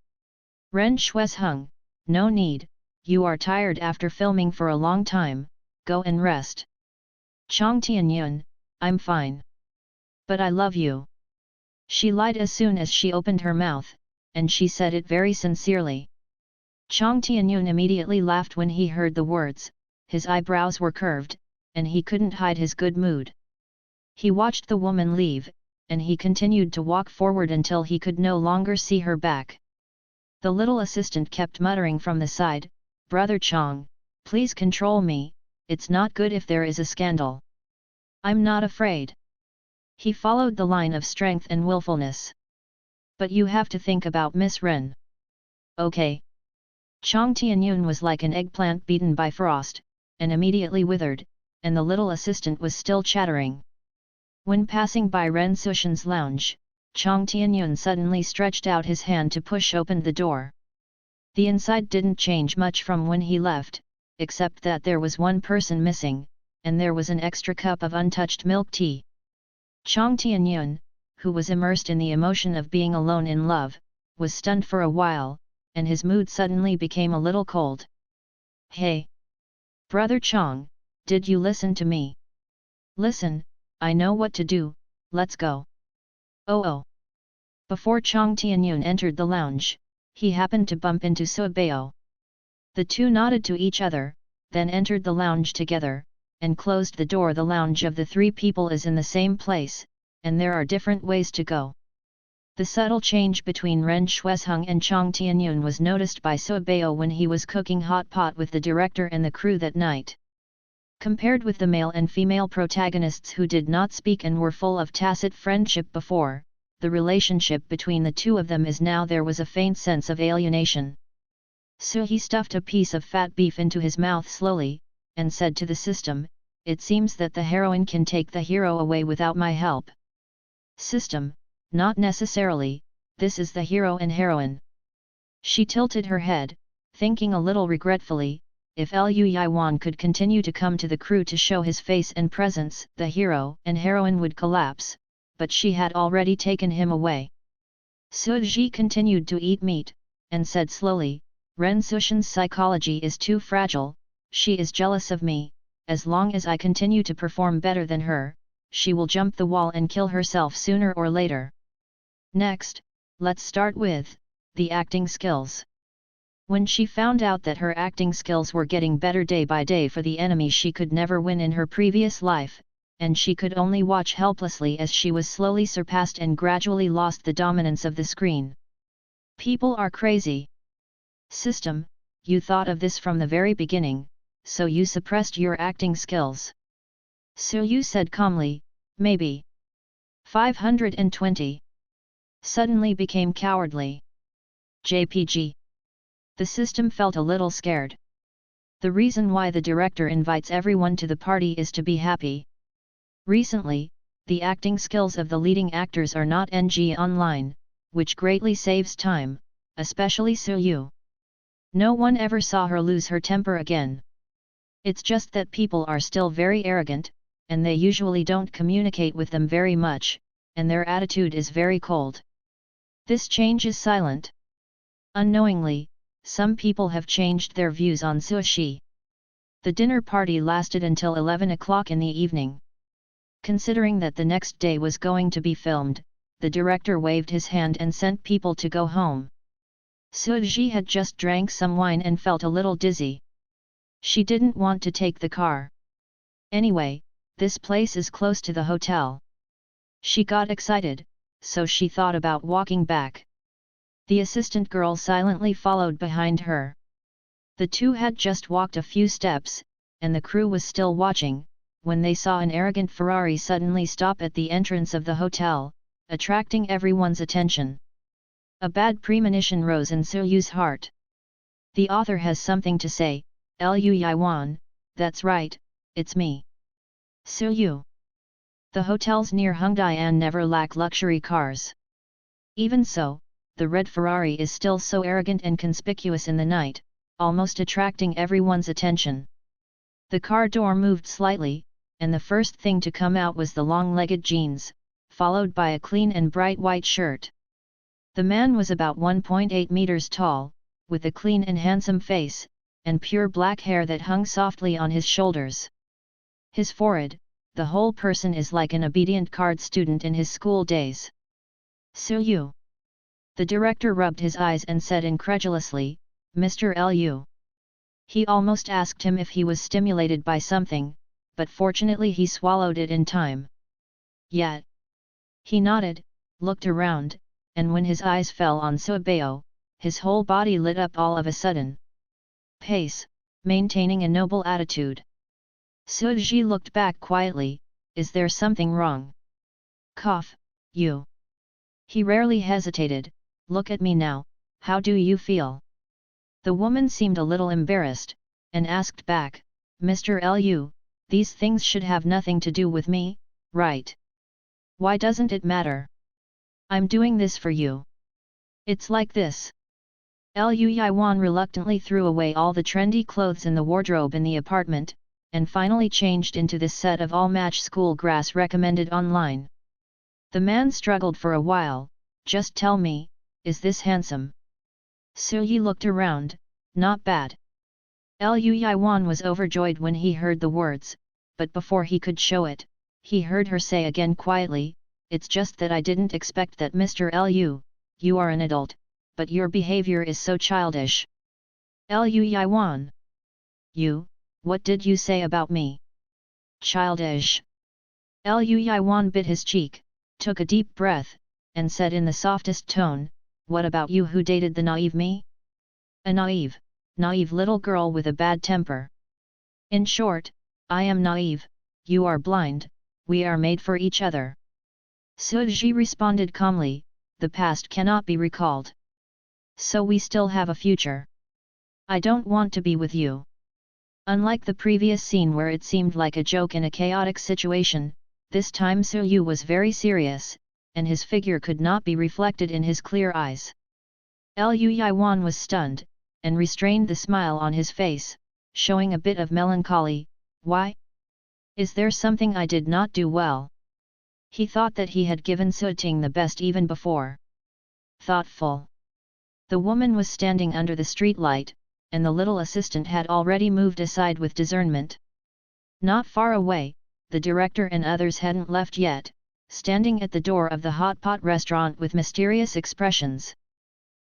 Ren Shuesheng, "No need, you are tired after filming for a long time, go and rest." Chang Tianyun, "I'm fine. But I love you." She lied as soon as she opened her mouth, and she said it very sincerely. Chang Tianyun immediately laughed when he heard the words, his eyebrows were curved, and he couldn't hide his good mood. He watched the woman leave, and he continued to walk forward until he could no longer see her back. The little assistant kept muttering from the side, "Brother Chang, please control me, it's not good if there is a scandal." "I'm not afraid." He followed the line of strength and willfulness. "But you have to think about Miss Ren." "Okay." Chang Tianyun was like an eggplant beaten by frost, and immediately withered, and the little assistant was still chattering. When passing by Ren Sushan's lounge, Chang Tianyun suddenly stretched out his hand to push open the door. The inside didn't change much from when he left, except that there was one person missing, and there was an extra cup of untouched milk tea. Chang Tianyun, who was immersed in the emotion of being alone in love, was stunned for a while, and his mood suddenly became a little cold. "Hey! Brother Chang, did you listen to me?" "Listen, I know what to do, let's go." Oh. Before Chang Tianyun entered the lounge, he happened to bump into Suebao. The two nodded to each other, then entered the lounge together, and closed the door. The lounge of the three people is in the same place, and there are different ways to go. The subtle change between Ren Shuesheng and Chang Tianyun was noticed by Suebao when he was cooking hot pot with the director and the crew that night. Compared with the male and female protagonists who did not speak and were full of tacit friendship before, the relationship between the two of them is now there was a faint sense of alienation. He stuffed a piece of fat beef into his mouth slowly, and said to the system, "It seems that the heroine can take the hero away without my help." System, "Not necessarily, this is the hero and heroine." She tilted her head, thinking a little regretfully, if Liu Yiwan could continue to come to the crew to show his face and presence, the hero and heroine would collapse, but she had already taken him away. Suji continued to eat meat, and said slowly, "Ren Sushan's psychology is too fragile, she is jealous of me, as long as I continue to perform better than her, she will jump the wall and kill herself sooner or later." Next, let's start with the acting skills. When she found out that her acting skills were getting better day by day for the enemy she could never win in her previous life, and she could only watch helplessly as she was slowly surpassed and gradually lost the dominance of the screen. People are crazy. System, you thought of this from the very beginning, so you suppressed your acting skills. Su-yu said calmly, maybe. 520. Suddenly became cowardly. JPG. The system felt a little scared. The reason why the director invites everyone to the party is to be happy. Recently, the acting skills of the leading actors are not NG online, which greatly saves time, especially Su-yu. No one ever saw her lose her temper again. It's just that people are still very arrogant, and they usually don't communicate with them very much, and their attitude is very cold. This change is silent. Unknowingly, some people have changed their views on sushi. The dinner party lasted until 11 o'clock in the evening. Considering that the next day was going to be filmed, the director waved his hand and sent people to go home. Suji had just drank some wine and felt a little dizzy. She didn't want to take the car. Anyway, this place is close to the hotel. She got excited, so she thought about walking back. The assistant girl silently followed behind her. The two had just walked a few steps, and the crew was still watching, when they saw an arrogant Ferrari suddenly stop at the entrance of the hotel, attracting everyone's attention. A bad premonition rose in Suyu's heart. The author has something to say, Liu Yiwan, that's right, it's me. Suyu. The hotels near Hongdian never lack luxury cars. Even so, the red Ferrari is still so arrogant and conspicuous in the night, almost attracting everyone's attention. The car door moved slightly, and the first thing to come out was the long-legged jeans, followed by a clean and bright white shirt. The man was about 1.8 meters tall, with a clean and handsome face, and pure black hair that hung softly on his shoulders. His forehead, the whole person is like an obedient card student in his school days. Suyu. The director rubbed his eyes and said incredulously, Mr. Liu. He almost asked him if he was stimulated by something, but fortunately he swallowed it in time. Yet. He nodded, looked around, and when his eyes fell on Suibao, his whole body lit up all of a sudden. Pace, maintaining a noble attitude. Suji looked back quietly, is there something wrong? Cough, you. He rarely hesitated, look at me now, how do you feel? The woman seemed a little embarrassed, and asked back, Mr. Liu, these things should have nothing to do with me, right? Why doesn't it matter? I'm doing this for you. It's like this. Liu Yiwan reluctantly threw away all the trendy clothes in the wardrobe in the apartment, and finally changed into this set of all-match school grass recommended online. The man struggled for a while, just tell me, is this handsome? Suyi looked around, not bad. Liu Yiwan was overjoyed when he heard the words, but before he could show it, he heard her say again quietly, it's just that I didn't expect that Mr. Liu, you are an adult, but your behavior is so childish. Liu Yiwan. You, what did you say about me? Childish. Liu Yiwan bit his cheek, took a deep breath, and said in the softest tone, what about you who dated the naive me? A naive little girl with a bad temper. In short, I am naive, you are blind, we are made for each other. Suji responded calmly, the past cannot be recalled. So we still have a future. I don't want to be with you. Unlike the previous scene where it seemed like a joke in a chaotic situation, this time Suyu was very serious, and his figure could not be reflected in his clear eyes. Liu Yiwan was stunned, and restrained the smile on his face, showing a bit of melancholy. Why? Is there something I did not do well? He thought that he had given Suting the best even before. Thoughtful. The woman was standing under the streetlight, and the little assistant had already moved aside with discernment. Not far away, the director and others hadn't left yet, standing at the door of the hot pot restaurant with mysterious expressions.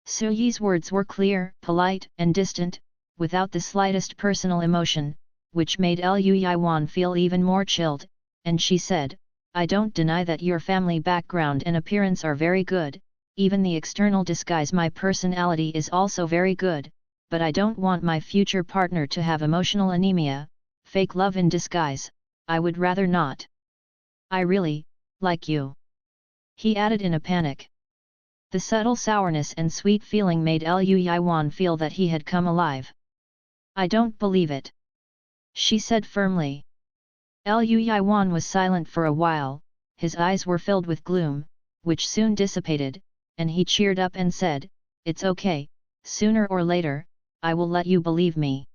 Suyi's words were clear, polite, and distant, without the slightest personal emotion, which made Liu Yiwan feel even more chilled, and she said, I don't deny that your family background and appearance are very good, even the external disguise my personality is also very good, but I don't want my future partner to have emotional anemia, fake love in disguise, I would rather not. I really, like you. He added in a panic. The subtle sourness and sweet feeling made Liu Yiwan feel that he had come alive. I don't believe it. She said firmly. Liu Yiwan was silent for a while, his eyes were filled with gloom, which soon dissipated, and he cheered up and said, it's okay, sooner or later, I will let you believe me.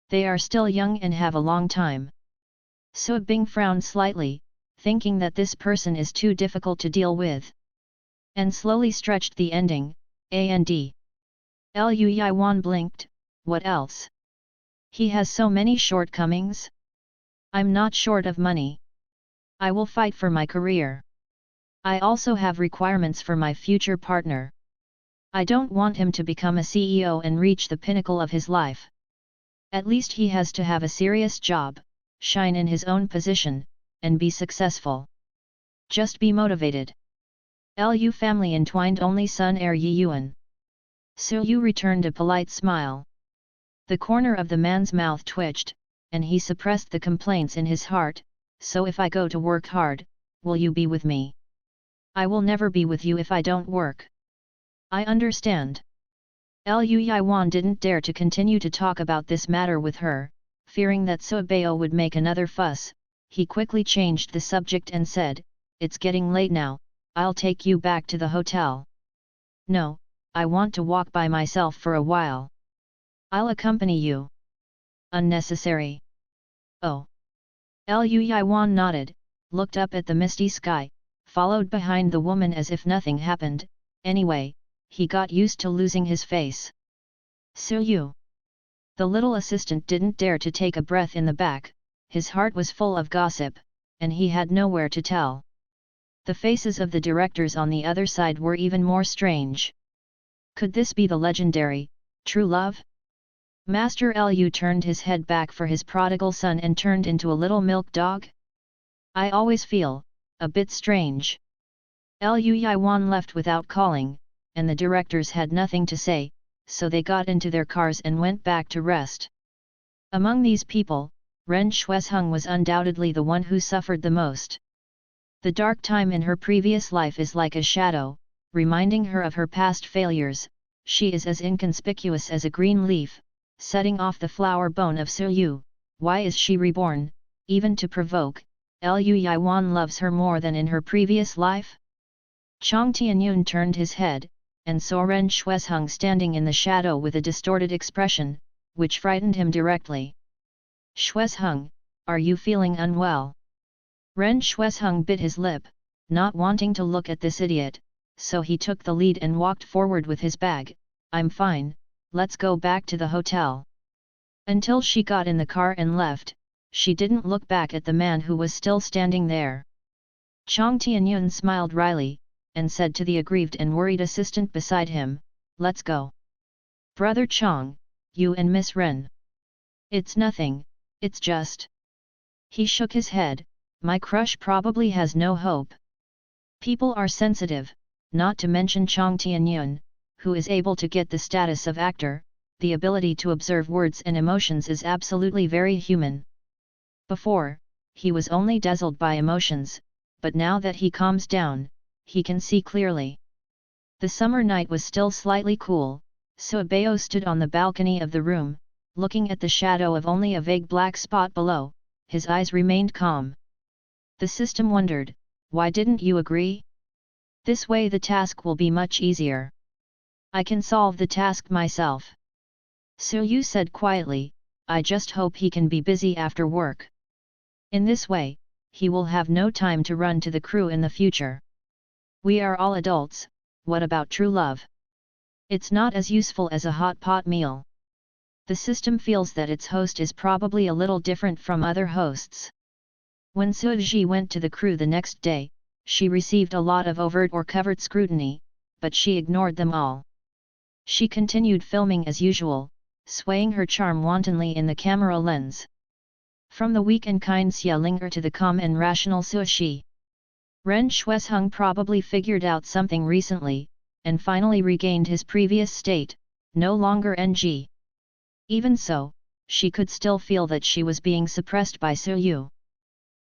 They are still young and have a long time. Su Bing frowned slightly, thinking that this person is too difficult to deal with, and slowly stretched the ending, and. Lu Yiwan blinked, what else? He has so many shortcomings? I'm not short of money. I will fight for my career. I also have requirements for my future partner. I don't want him to become a CEO and reach the pinnacle of his life. At least he has to have a serious job, shine in his own position, and be successful. Just be motivated. Lu family entwined only son heir Yi Yuan. Su Yu returned a polite smile. The corner of the man's mouth twitched, and he suppressed the complaints in his heart, so if I go to work hard, will you be with me? I will never be with you if I don't work. I understand. Lu Yiwan didn't dare to continue to talk about this matter with her, fearing that Su Bao would make another fuss. He quickly changed the subject and said, it's getting late now, I'll take you back to the hotel. No, I want to walk by myself for a while. I'll accompany you. Unnecessary. Oh. Lu Yiwan nodded, looked up at the misty sky, followed behind the woman as if nothing happened. Anyway, he got used to losing his face. Su Yu. The little assistant didn't dare to take a breath in the back, his heart was full of gossip, and he had nowhere to tell. The faces of the directors on the other side were even more strange. Could this be the legendary, true love? Master Lu turned his head back for his prodigal son and turned into a little milk dog? I always feel a bit strange. Lu Yiwan left without calling, and the directors had nothing to say, so they got into their cars and went back to rest. Among these people, Ren Shuesheng was undoubtedly the one who suffered the most. The dark time in her previous life is like a shadow, reminding her of her past failures. She is as inconspicuous as a green leaf, setting off the flower bone of Su Yu. Why is she reborn, even to provoke? Lu Yiwan loves her more than in her previous life? Chang Tianyun turned his head, and saw Ren Shuesheng standing in the shadow with a distorted expression, which frightened him directly. Shuesheng, are you feeling unwell? Ren Shuesheng bit his lip, not wanting to look at this idiot, so he took the lead and walked forward with his bag. I'm fine, let's go back to the hotel. Until she got in the car and left, she didn't look back at the man who was still standing there. Chang Tianyun smiled wryly, and said to the aggrieved and worried assistant beside him, let's go. Brother Chang, you and Miss Ren. It's nothing, it's just. He shook his head, my crush probably has no hope. People are sensitive, not to mention Chang Tianyun, who is able to get the status of actor. The ability to observe words and emotions is absolutely very human. Before, he was only dazzled by emotions, but now that he calms down, he can see clearly. The summer night was still slightly cool. Su Bao stood on the balcony of the room, looking at the shadow of only a vague black spot below. His eyes remained calm. The system wondered, why didn't you agree? This way the task will be much easier. I can solve the task myself. Su Yu said quietly, I just hope he can be busy after work. In this way, he will have no time to run to the crew in the future. We are all adults, what about true love? It's not as useful as a hot pot meal. The system feels that its host is probably a little different from other hosts. When Su Ji went to the crew the next day, she received a lot of overt or covert scrutiny, but she ignored them all. She continued filming as usual, swaying her charm wantonly in the camera lens. From the weak and kind Xia Ling'er to the calm and rational Su Shi. Ren Shuesheng probably figured out something recently, and finally regained his previous state, no longer NG. Even so, she could still feel that she was being suppressed by Su Yu.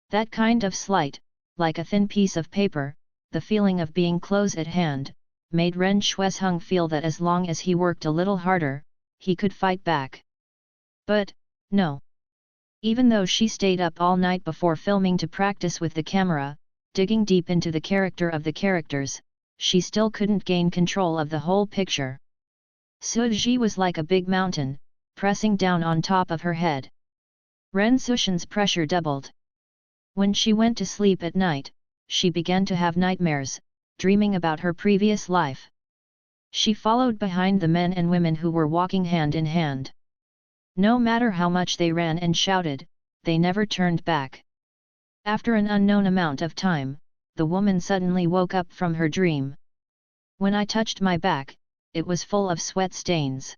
That kind of slight, like a thin piece of paper, the feeling of being close at hand, made Ren Shuesheng feel that as long as he worked a little harder, he could fight back. But, no. Even though she stayed up all night before filming to practice with the camera, digging deep into the character of the characters, she still couldn't gain control of the whole picture. Su Ji was like a big mountain, pressing down on top of her head. Ren Sushan's pressure doubled. When she went to sleep at night, she began to have nightmares, dreaming about her previous life. She followed behind the men and women who were walking hand in hand. No matter how much they ran and shouted, they never turned back. After an unknown amount of time, the woman suddenly woke up from her dream. When I touched my back, it was full of sweat stains.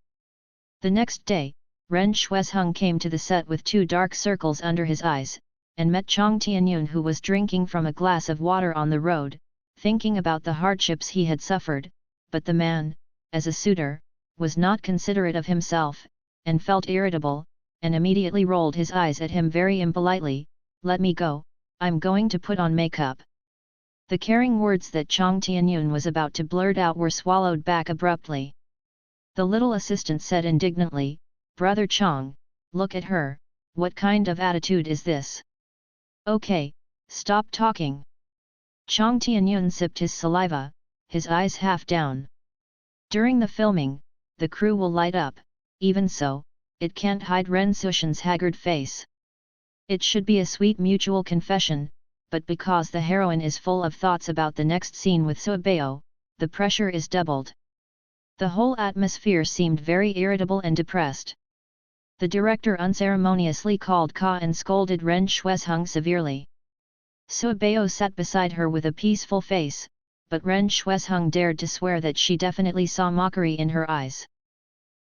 The next day, Ren Shuizheng came to the set with 2 dark circles under his eyes, and met Chang Tianyun, who was drinking from a glass of water on the road, thinking about the hardships he had suffered, but the man, as a suitor, was not considerate of himself, and felt irritable, and immediately rolled his eyes at him very impolitely. "Let me go, I'm going to put on makeup." The caring words that Chang Tianyun was about to blurt out were swallowed back abruptly. The little assistant said indignantly, "Brother Chang, look at her, what kind of attitude is this?" "Okay, stop talking." Chang Tianyun sipped his saliva, his eyes half down. During the filming, the crew will light up, even so, it can't hide Ren Sushan's haggard face. It should be a sweet mutual confession, but because the heroine is full of thoughts about the next scene with Suabeo, the pressure is doubled. The whole atmosphere seemed very irritable and depressed. The director unceremoniously called Ka and scolded Ren Shuizheng severely. Suabeo sat beside her with a peaceful face, but Ren Shuizheng dared to swear that she definitely saw mockery in her eyes.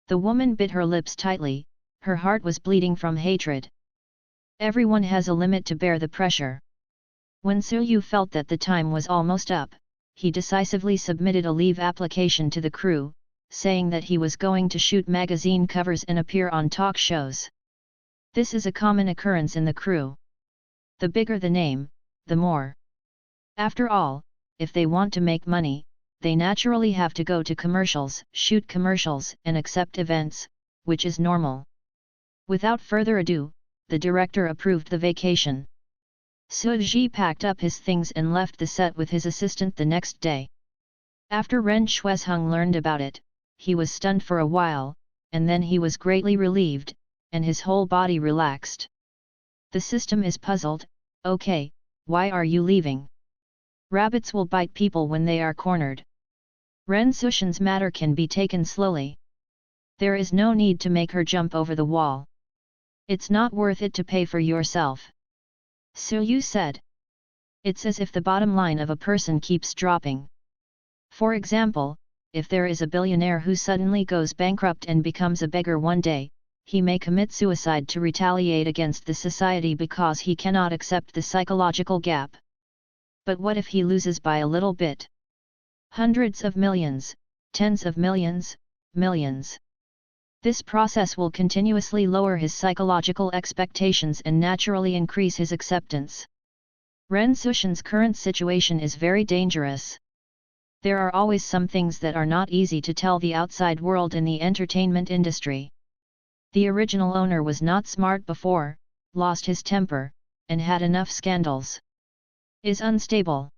The woman bit her lips tightly, her heart was bleeding from hatred. Everyone has a limit to bear the pressure. When Su Yu felt that the time was almost up, he decisively submitted a leave application to the crew, saying that he was going to shoot magazine covers and appear on talk shows. This is a common occurrence in the crew. The bigger the name, the more. After all, if they want to make money, they naturally have to go to commercials, shoot commercials and accept events, which is normal. Without further ado, the director approved the vacation. Suji packed up his things and left the set with his assistant the next day. After Ren Shuizheng learned about it, he was stunned for a while, and then he was greatly relieved, and his whole body relaxed. The system is puzzled. "Okay, why are you leaving? Rabbits will bite people when they are cornered. Ren Sushan's matter can be taken slowly. There is no need to make her jump over the wall. It's not worth it to pay for yourself." Su Yu said. It's as if the bottom line of a person keeps dropping. For example, if there is a billionaire who suddenly goes bankrupt and becomes a beggar one day, he may commit suicide to retaliate against the society because he cannot accept the psychological gap. But what if he loses by a little bit? Hundreds of millions, tens of millions, millions. This process will continuously lower his psychological expectations and naturally increase his acceptance. Ren Sushan's current situation is very dangerous. There are always some things that are not easy to tell the outside world in the entertainment industry. The original owner was not smart before, lost his temper, and had enough scandals. Is unstable.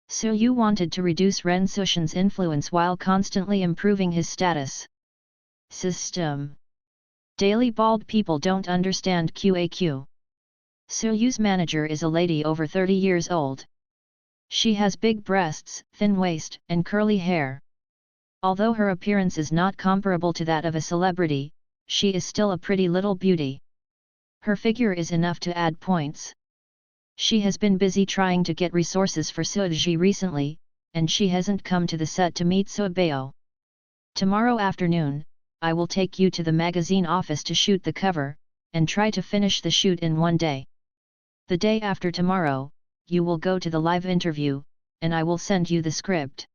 Su Yu wanted to reduce Ren Sushan's influence while constantly improving his status. System. Daily bald people don't understand QAQ. Su Yu's manager is a lady over 30 years old. She has big breasts, thin waist, and curly hair. Although her appearance is not comparable to that of a celebrity, she is still a pretty little beauty. Her figure is enough to add points. She has been busy trying to get resources for Suji recently, and she hasn't come to the set to meet Suabeo. Tomorrow afternoon, I will take you to the magazine office to shoot the cover, and try to finish the shoot in one day. The day after tomorrow, you will go to the live interview, and I will send you the script.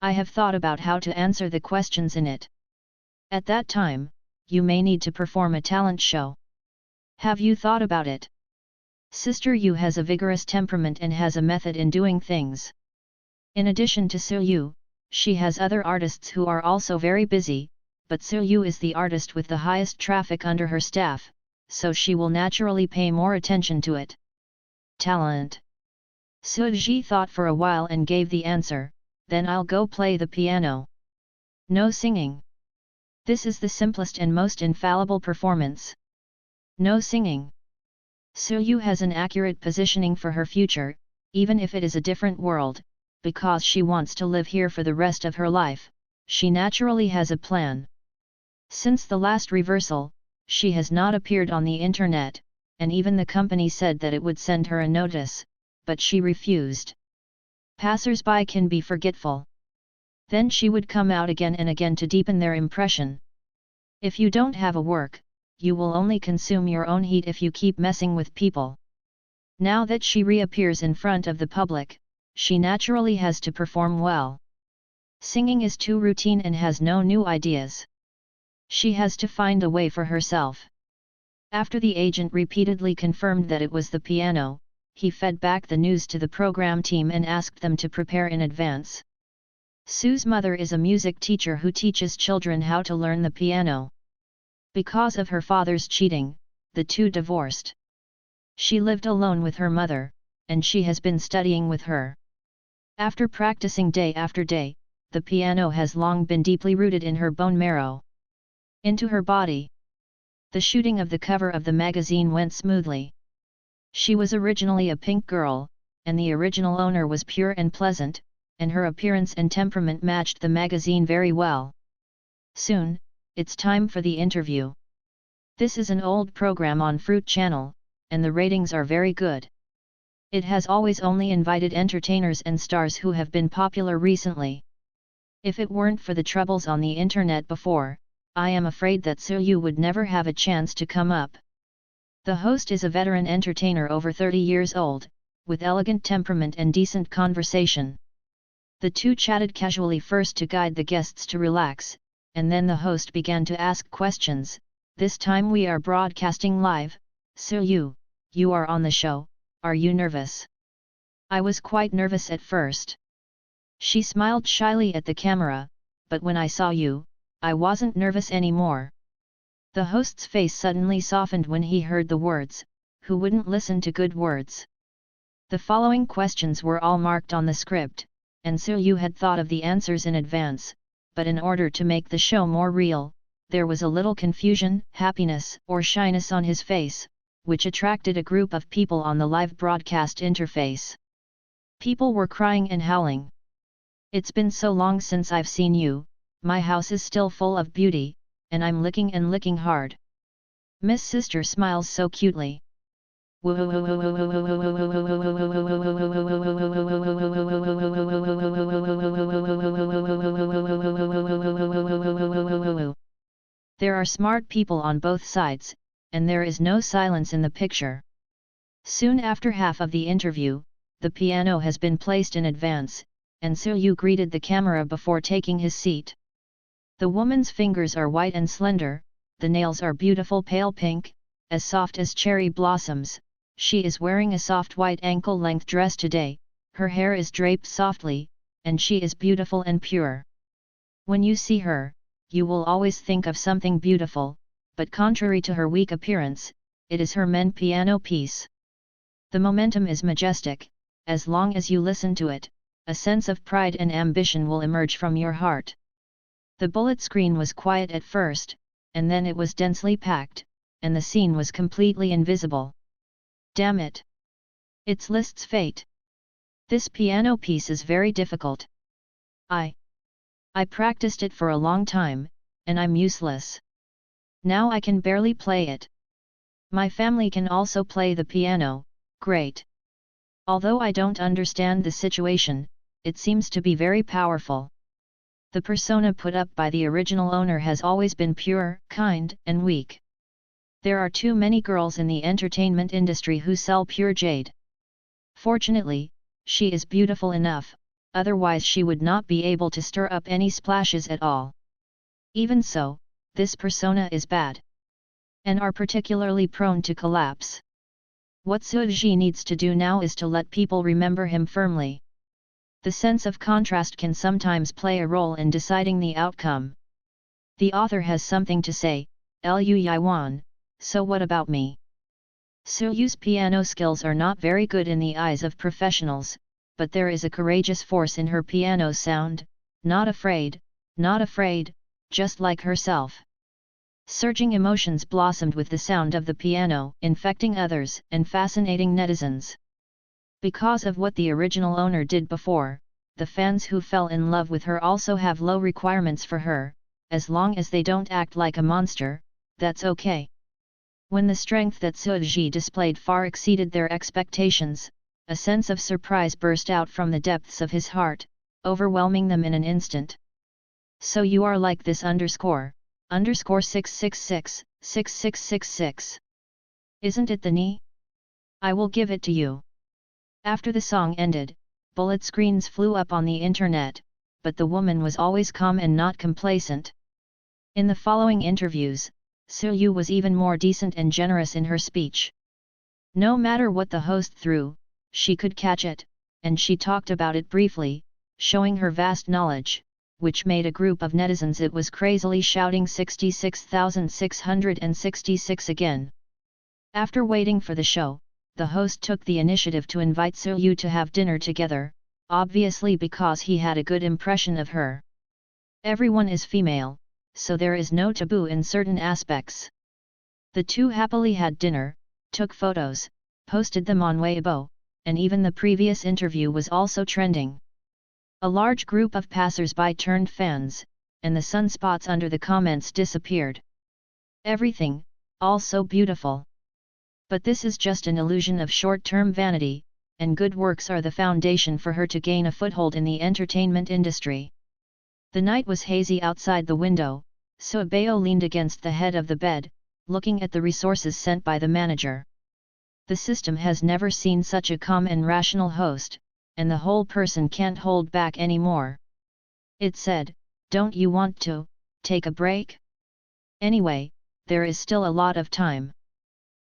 I have thought about how to answer the questions in it. At that time, you may need to perform a talent show. Have you thought about it? Sister Yu has a vigorous temperament and has a method in doing things. In addition to Su Yu, she has other artists who are also very busy, but Su Yu is the artist with the highest traffic under her staff, so she will naturally pay more attention to it. Talent. Suji thought for a while and gave the answer, then I'll go play the piano. No singing. This is the simplest and most infallible performance. No singing. Suyu has an accurate positioning for her future, even if it is a different world, because she wants to live here for the rest of her life, she naturally has a plan. Since the last reversal, she has not appeared on the internet, and even the company said that it would send her a notice, but she refused. Passers-by can be forgetful. Then she would come out again and again to deepen their impression. If you don't have a work, you will only consume your own heat if you keep messing with people. Now that she reappears in front of the public, she naturally has to perform well. Singing is too routine and has no new ideas. She has to find a way for herself. After the agent repeatedly confirmed that it was the piano, he fed back the news to the program team and asked them to prepare in advance. Sue's mother is a music teacher who teaches children how to learn the piano. Because of her father's cheating, the two divorced. She lived alone with her mother, and she has been studying with her. After practicing day after day, the piano has long been deeply rooted in her bone marrow. Into her body. The shooting of the cover of the magazine went smoothly. She was originally a pink girl, and the original owner was pure and pleasant, and her appearance and temperament matched the magazine very well. Soon, it's time for the interview. This is an old program on Fruit Channel, and the ratings are very good. It has always only invited entertainers and stars who have been popular recently. If it weren't for the troubles on the internet before, I am afraid that Suyu would never have a chance to come up. The host is a veteran entertainer over 30 years old, with elegant temperament and decent conversation. The two chatted casually first to guide the guests to relax, and then the host began to ask questions. This time we are broadcasting live. Suyu, you are on the show, are you nervous? I was quite nervous at first. She smiled shyly at the camera, but when I saw you, I wasn't nervous anymore. The host's face suddenly softened when he heard the words, who wouldn't listen to good words? The following questions were all marked on the script, and Suyu had thought of the answers in advance, but in order to make the show more real, there was a little confusion, happiness, or shyness on his face, which attracted a group of people on the live broadcast interface. People were crying and howling. It's been so long since I've seen you, my house is still full of beauty, and I'm licking and licking hard. Miss Sister smiles so cutely. There are smart people on both sides, and there is no silence in the picture. Soon after half of the interview, the piano has been placed in advance, and Suyu greeted the camera before taking his seat. The woman's fingers are white and slender, the nails are beautiful pale pink, as soft as cherry blossoms. She is wearing a soft white ankle-length dress today, her hair is draped softly, and she is beautiful and pure. When you see her, you will always think of something beautiful, but contrary to her weak appearance, it is her main piano piece. The momentum is majestic. As long as you listen to it, a sense of pride and ambition will emerge from your heart. The bullet screen was quiet at first, and then it was densely packed, and the scene was completely invisible. Damn it! It's Liszt's fate. This piano piece is very difficult. I practiced it for a long time, and I'm useless. Now I can barely play it. My family can also play the piano, great. Although I don't understand the situation, it seems to be very powerful. The persona put up by the original owner has always been pure, kind, and weak. There are too many girls in the entertainment industry who sell pure jade. Fortunately, she is beautiful enough, otherwise she would not be able to stir up any splashes at all. Even so, this persona is bad, and are particularly prone to collapse. What Suji needs to do now is to let people remember him firmly. The sense of contrast can sometimes play a role in deciding the outcome. The author has something to say, Lu Yiwan, so what about me? Suyu's piano skills are not very good in the eyes of professionals, but there is a courageous force in her piano sound, not afraid, just like herself. Surging emotions blossomed with the sound of the piano, infecting others and fascinating netizens. Because of what the original owner did before, the fans who fell in love with her also have low requirements for her, as long as they don't act like a monster, that's okay. When the strength that Suji displayed far exceeded their expectations, a sense of surprise burst out from the depths of his heart, overwhelming them in an instant. So you are like this __666 6666. Isn't it the knee? I will give it to you. After the song ended, bullet screens flew up on the internet, but the woman was always calm and not complacent. In the following interviews, Suyu was even more decent and generous in her speech. No matter what the host threw, she could catch it, and she talked about it briefly, showing her vast knowledge, which made a group of netizens it was crazily shouting 66,666 again. After waiting for the show, the host took the initiative to invite Suyu to have dinner together, obviously because he had a good impression of her. Everyone is female, so there is no taboo in certain aspects. The two happily had dinner, took photos, posted them on Weibo, and even the previous interview was also trending. A large group of passers-by turned fans, and the sunspots under the comments disappeared. Everything, all so beautiful. But this is just an illusion of short-term vanity, and good works are the foundation for her to gain a foothold in the entertainment industry. The night was hazy outside the window, so Abayo leaned against the head of the bed, looking at the resources sent by the manager. The system has never seen such a calm and rational host, and the whole person can't hold back anymore. It said, "Don't you want to take a break? Anyway, there is still a lot of time."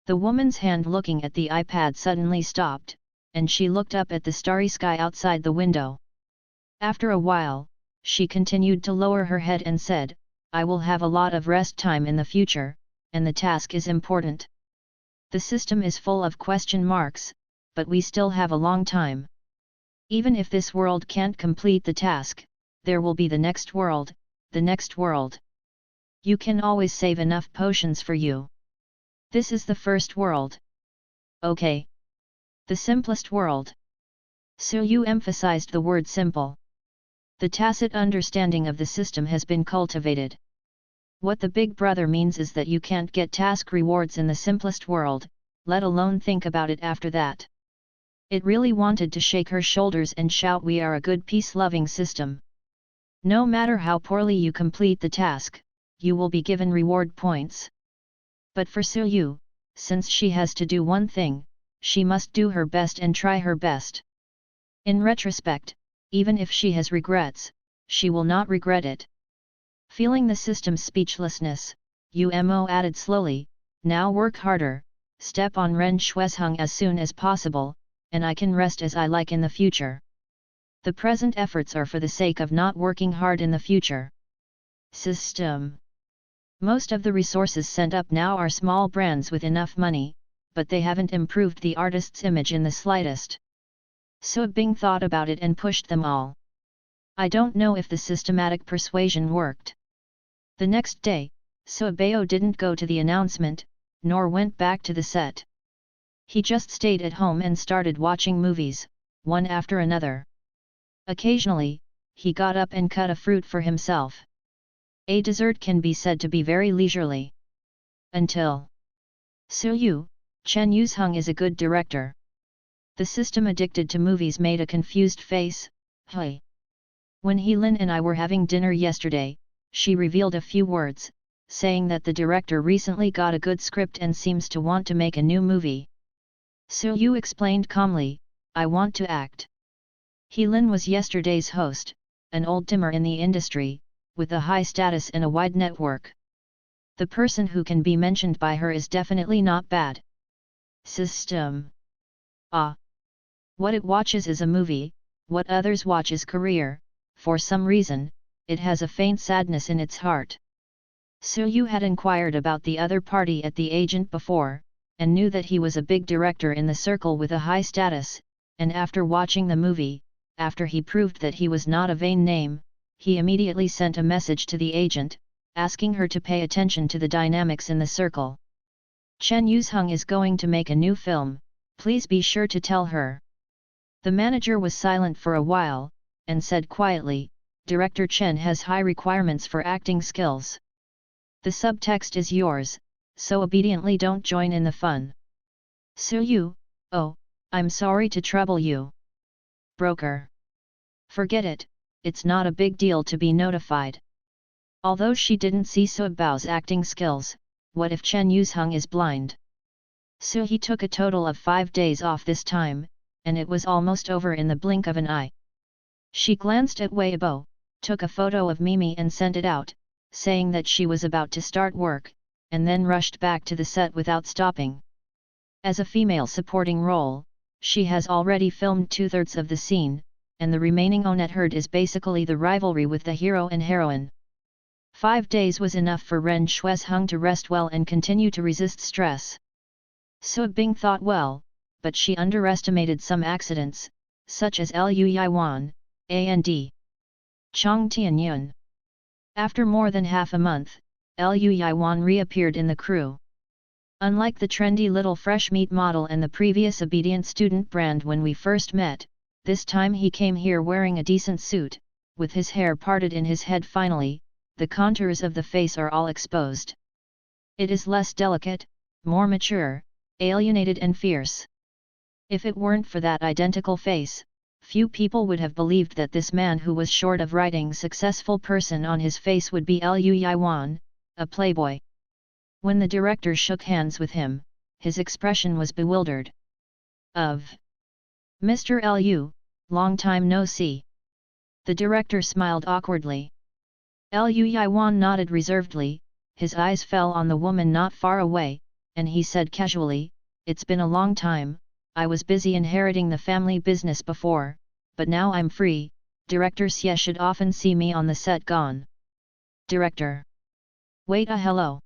The woman's hand looking at the iPad suddenly stopped, and she looked up at the starry sky outside the window. After a while, she continued to lower her head and said, "I will have a lot of rest time in the future, and the task is important. The system is full of question marks, but we still have a long time. Even if this world can't complete the task, there will be the next world, the next world. You can always save enough potions for you. This is the first world. Okay. The simplest world." Suyu emphasized the word simple. The tacit understanding of the system has been cultivated. What the Big Brother means is that you can't get task rewards in the simplest world, let alone think about it after that. It really wanted to shake her shoulders and shout, "We are a good peace-loving system. No matter how poorly you complete the task, you will be given reward points." But for Suyu, since she has to do one thing, she must do her best and try her best. In retrospect, even if she has regrets, she will not regret it. Feeling the system's speechlessness, Umo added slowly, "Now work harder, step on Ren Shuizheng as soon as possible, and I can rest as I like in the future. The present efforts are for the sake of not working hard in the future." System. Most of the resources sent up now are small brands with enough money, but they haven't improved the artist's image in the slightest. So Bing thought about it and pushed them all. I don't know if the systematic persuasion worked. The next day, Suabayo didn't go to the announcement, nor went back to the set. He just stayed at home and started watching movies, one after another. Occasionally, he got up and cut a fruit for himself. A dessert can be said to be very leisurely. Until Suyu, Chen Yuzheng is a good director. The system addicted to movies made a confused face. Hey. When Helin and I were having dinner yesterday, she revealed a few words, saying that the director recently got a good script and seems to want to make a new movie. Suyu explained calmly, "I want to act." Helin was yesterday's host, an old timer in the industry, with a high status and a wide network. The person who can be mentioned by her is definitely not bad. System. Ah. What it watches is a movie, what others watch is career. For some reason, it has a faint sadness in its heart. Suyu had inquired about the other party at the agent before, and knew that he was a big director in the circle with a high status, and after watching the movie, after he proved that he was not a vain name, he immediately sent a message to the agent, asking her to pay attention to the dynamics in the circle. Chen Yuzheng is going to make a new film, please be sure to tell her. The manager was silent for a while, and said quietly, Director Chen has high requirements for acting skills. The subtext is yours, so obediently don't join in the fun. Su Yu, oh, I'm sorry to trouble you. Broker. Forget it, it's not a big deal to be notified. Although she didn't see Su Bao's acting skills, what if Chen Yuzheng is blind? Su He took a total of 5 days off this time, and it was almost over in the blink of an eye. She glanced at Weibo, took a photo of Mimi and sent it out, saying that she was about to start work, and then rushed back to the set without stopping. As a female supporting role, she has already filmed 2/3 of the scene, and the remaining onet herd is basically the rivalry with the hero and heroine. 5 days was enough for Ren Shuizheng to rest well and continue to resist stress. Su Bing thought well, but she underestimated some accidents, such as Lu Yiwan, and Chong Tianyun. After more than half a month, Lu Yiwan reappeared in the crew. Unlike the trendy little fresh meat model and the previous obedient student brand when we first met, this time he came here wearing a decent suit, with his hair parted in his head finally, the contours of the face are all exposed. It is less delicate, more mature, alienated and fierce. If it weren't for that identical face, few people would have believed that this man who was short of writing successful person on his face would be Lu Yiwan, a playboy. When the director shook hands with him, his expression was bewildered. Of Mr. Lu, long time no see. The director smiled awkwardly. Lu Yiwan nodded reservedly, his eyes fell on the woman not far away, and he said casually, It's been a long time, I was busy inheriting the family business before, but now I'm free, Director Xie should often see me on the set gone. Director. Wait a hello.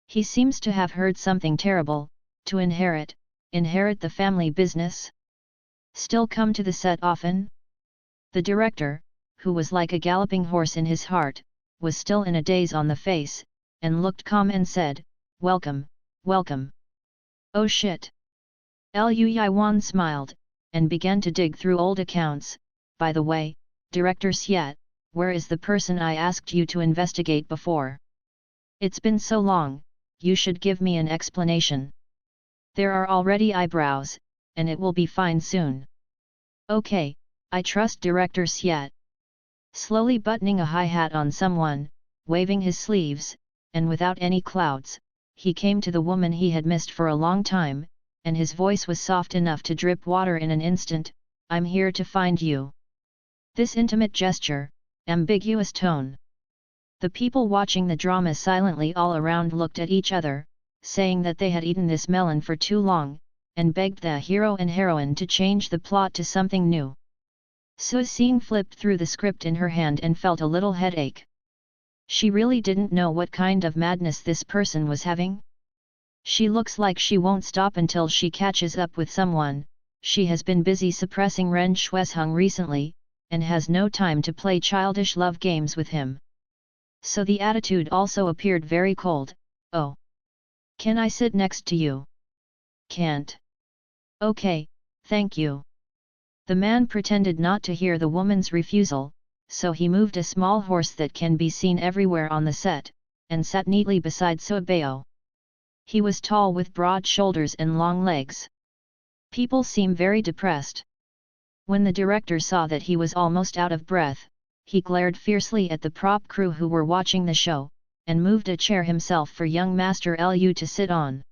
He seems to have heard something terrible, to inherit the family business? Still come to the set often? The director, who was like a galloping horse in his heart, was still in a daze on the face, and looked calm and said, Welcome, welcome. Oh shit. Lu Yiwan smiled, and began to dig through old accounts. By the way, Director Xie, where is the person I asked you to investigate before? It's been so long, you should give me an explanation. There are already eyebrows, and it will be fine soon. Okay, I trust Director Xie. Slowly buttoning a high hat on someone, waving his sleeves, and without any clouds, he came to the woman he had missed for a long time, and his voice was soft enough to drip water in an instant, I'm here to find you. This intimate gesture, ambiguous tone. The people watching the drama silently all around looked at each other, saying that they had eaten this melon for too long, and begged the hero and heroine to change the plot to something new. Su Xing flipped through the script in her hand and felt a little headache. She really didn't know what kind of madness this person was having. She looks like she won't stop until she catches up with someone. She has been busy suppressing Ren Shuizheng recently, and has no time to play childish love games with him. So the attitude also appeared very cold. Oh. Can I sit next to you? Can't. Okay, thank you. The man pretended not to hear the woman's refusal, so he moved a small horse that can be seen everywhere on the set, and sat neatly beside Su Bao. He was tall with broad shoulders and long legs. People seem very depressed. When the director saw that he was almost out of breath, he glared fiercely at the prop crew who were watching the show, and moved a chair himself for young Master Lu to sit on.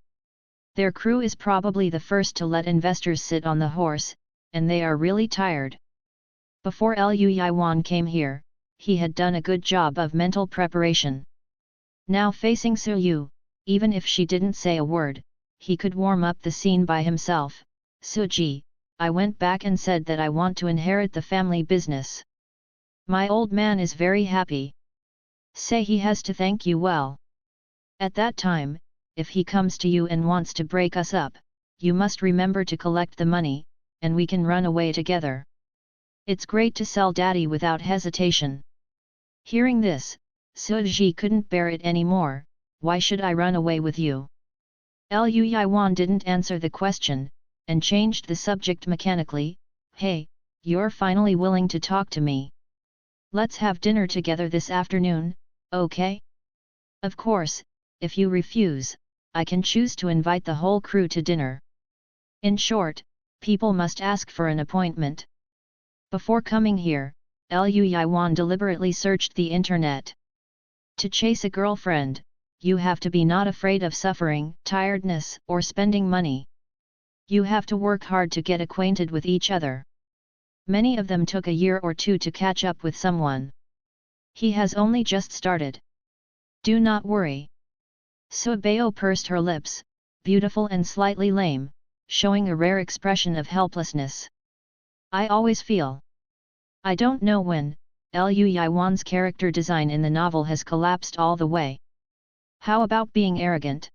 Their crew is probably the first to let investors sit on the horse, and they are really tired. Before Lu Yiwan came here, he had done a good job of mental preparation. Now facing Su Yu, even if she didn't say a word, he could warm up the scene by himself. Suji, I went back and said that I want to inherit the family business. My old man is very happy. Say he has to thank you well. At that time, if he comes to you and wants to break us up, you must remember to collect the money, and we can run away together. It's great to sell daddy without hesitation. Hearing this, Suji couldn't bear it anymore. Why should I run away with you? Liu Yiwan didn't answer the question, and changed the subject mechanically. Hey, you're finally willing to talk to me. Let's have dinner together this afternoon, okay? Of course, if you refuse, I can choose to invite the whole crew to dinner. In short, people must ask for an appointment. Before coming here, Liu Yiwan deliberately searched the internet. To chase a girlfriend, you have to be not afraid of suffering, tiredness, or spending money. You have to work hard to get acquainted with each other. Many of them took a year or two to catch up with someone. He has only just started. Do not worry. Suabeo pursed her lips, beautiful and slightly lame, showing a rare expression of helplessness. I always feel. I don't know when, Liu Yiwan's character design in the novel has collapsed all the way. How about being arrogant?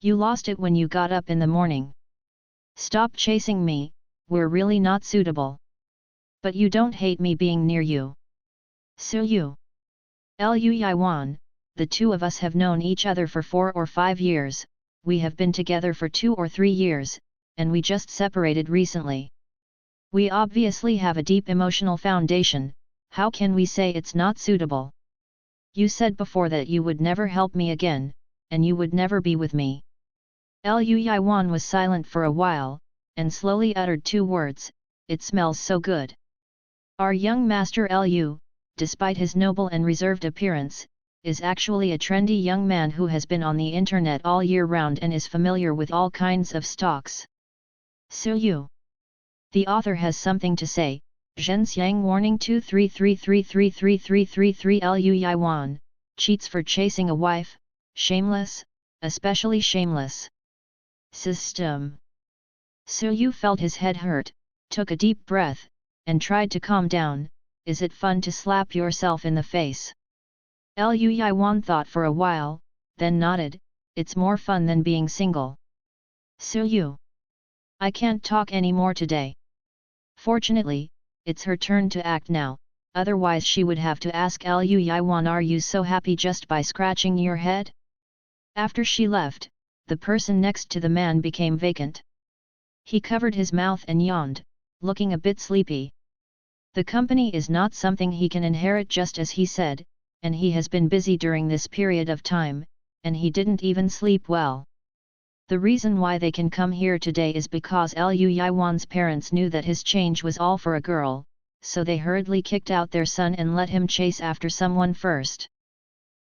You lost it when you got up in the morning. Stop chasing me, we're really not suitable. But you don't hate me being near you. Liu Yiwan, the two of us have known each other for 4 or 5 years, we have been together for 2 or 3 years, and we just separated recently. We obviously have a deep emotional foundation, how can we say it's not suitable? You said before that you would never help me again, and you would never be with me. Liu Yiwan was silent for a while, and slowly uttered 2 words, it smells so good. Our young master Liu, despite his noble and reserved appearance, is actually a trendy young man who has been on the internet all year round and is familiar with all kinds of stocks. Liu. The author has something to say. Zhenxiang warning 233333333 Liu Yiwan, cheats for chasing a wife, shameless, especially shameless. System. Liu felt his head hurt, took a deep breath, and tried to calm down. Is it fun to slap yourself in the face? Liu Yiwan thought for a while, then nodded, it's more fun than being single. Liu. I can't talk anymore today. Fortunately, it's her turn to act now, otherwise she would have to ask Liu Yiwan, are you so happy just by scratching your head? After she left, the person next to the man became vacant. He covered his mouth and yawned, looking a bit sleepy. The company is not something he can inherit just as he said, and he has been busy during this period of time, and he didn't even sleep well. The reason why they can come here today is because Liu Yiwan's parents knew that his change was all for a girl, so they hurriedly kicked out their son and let him chase after someone first.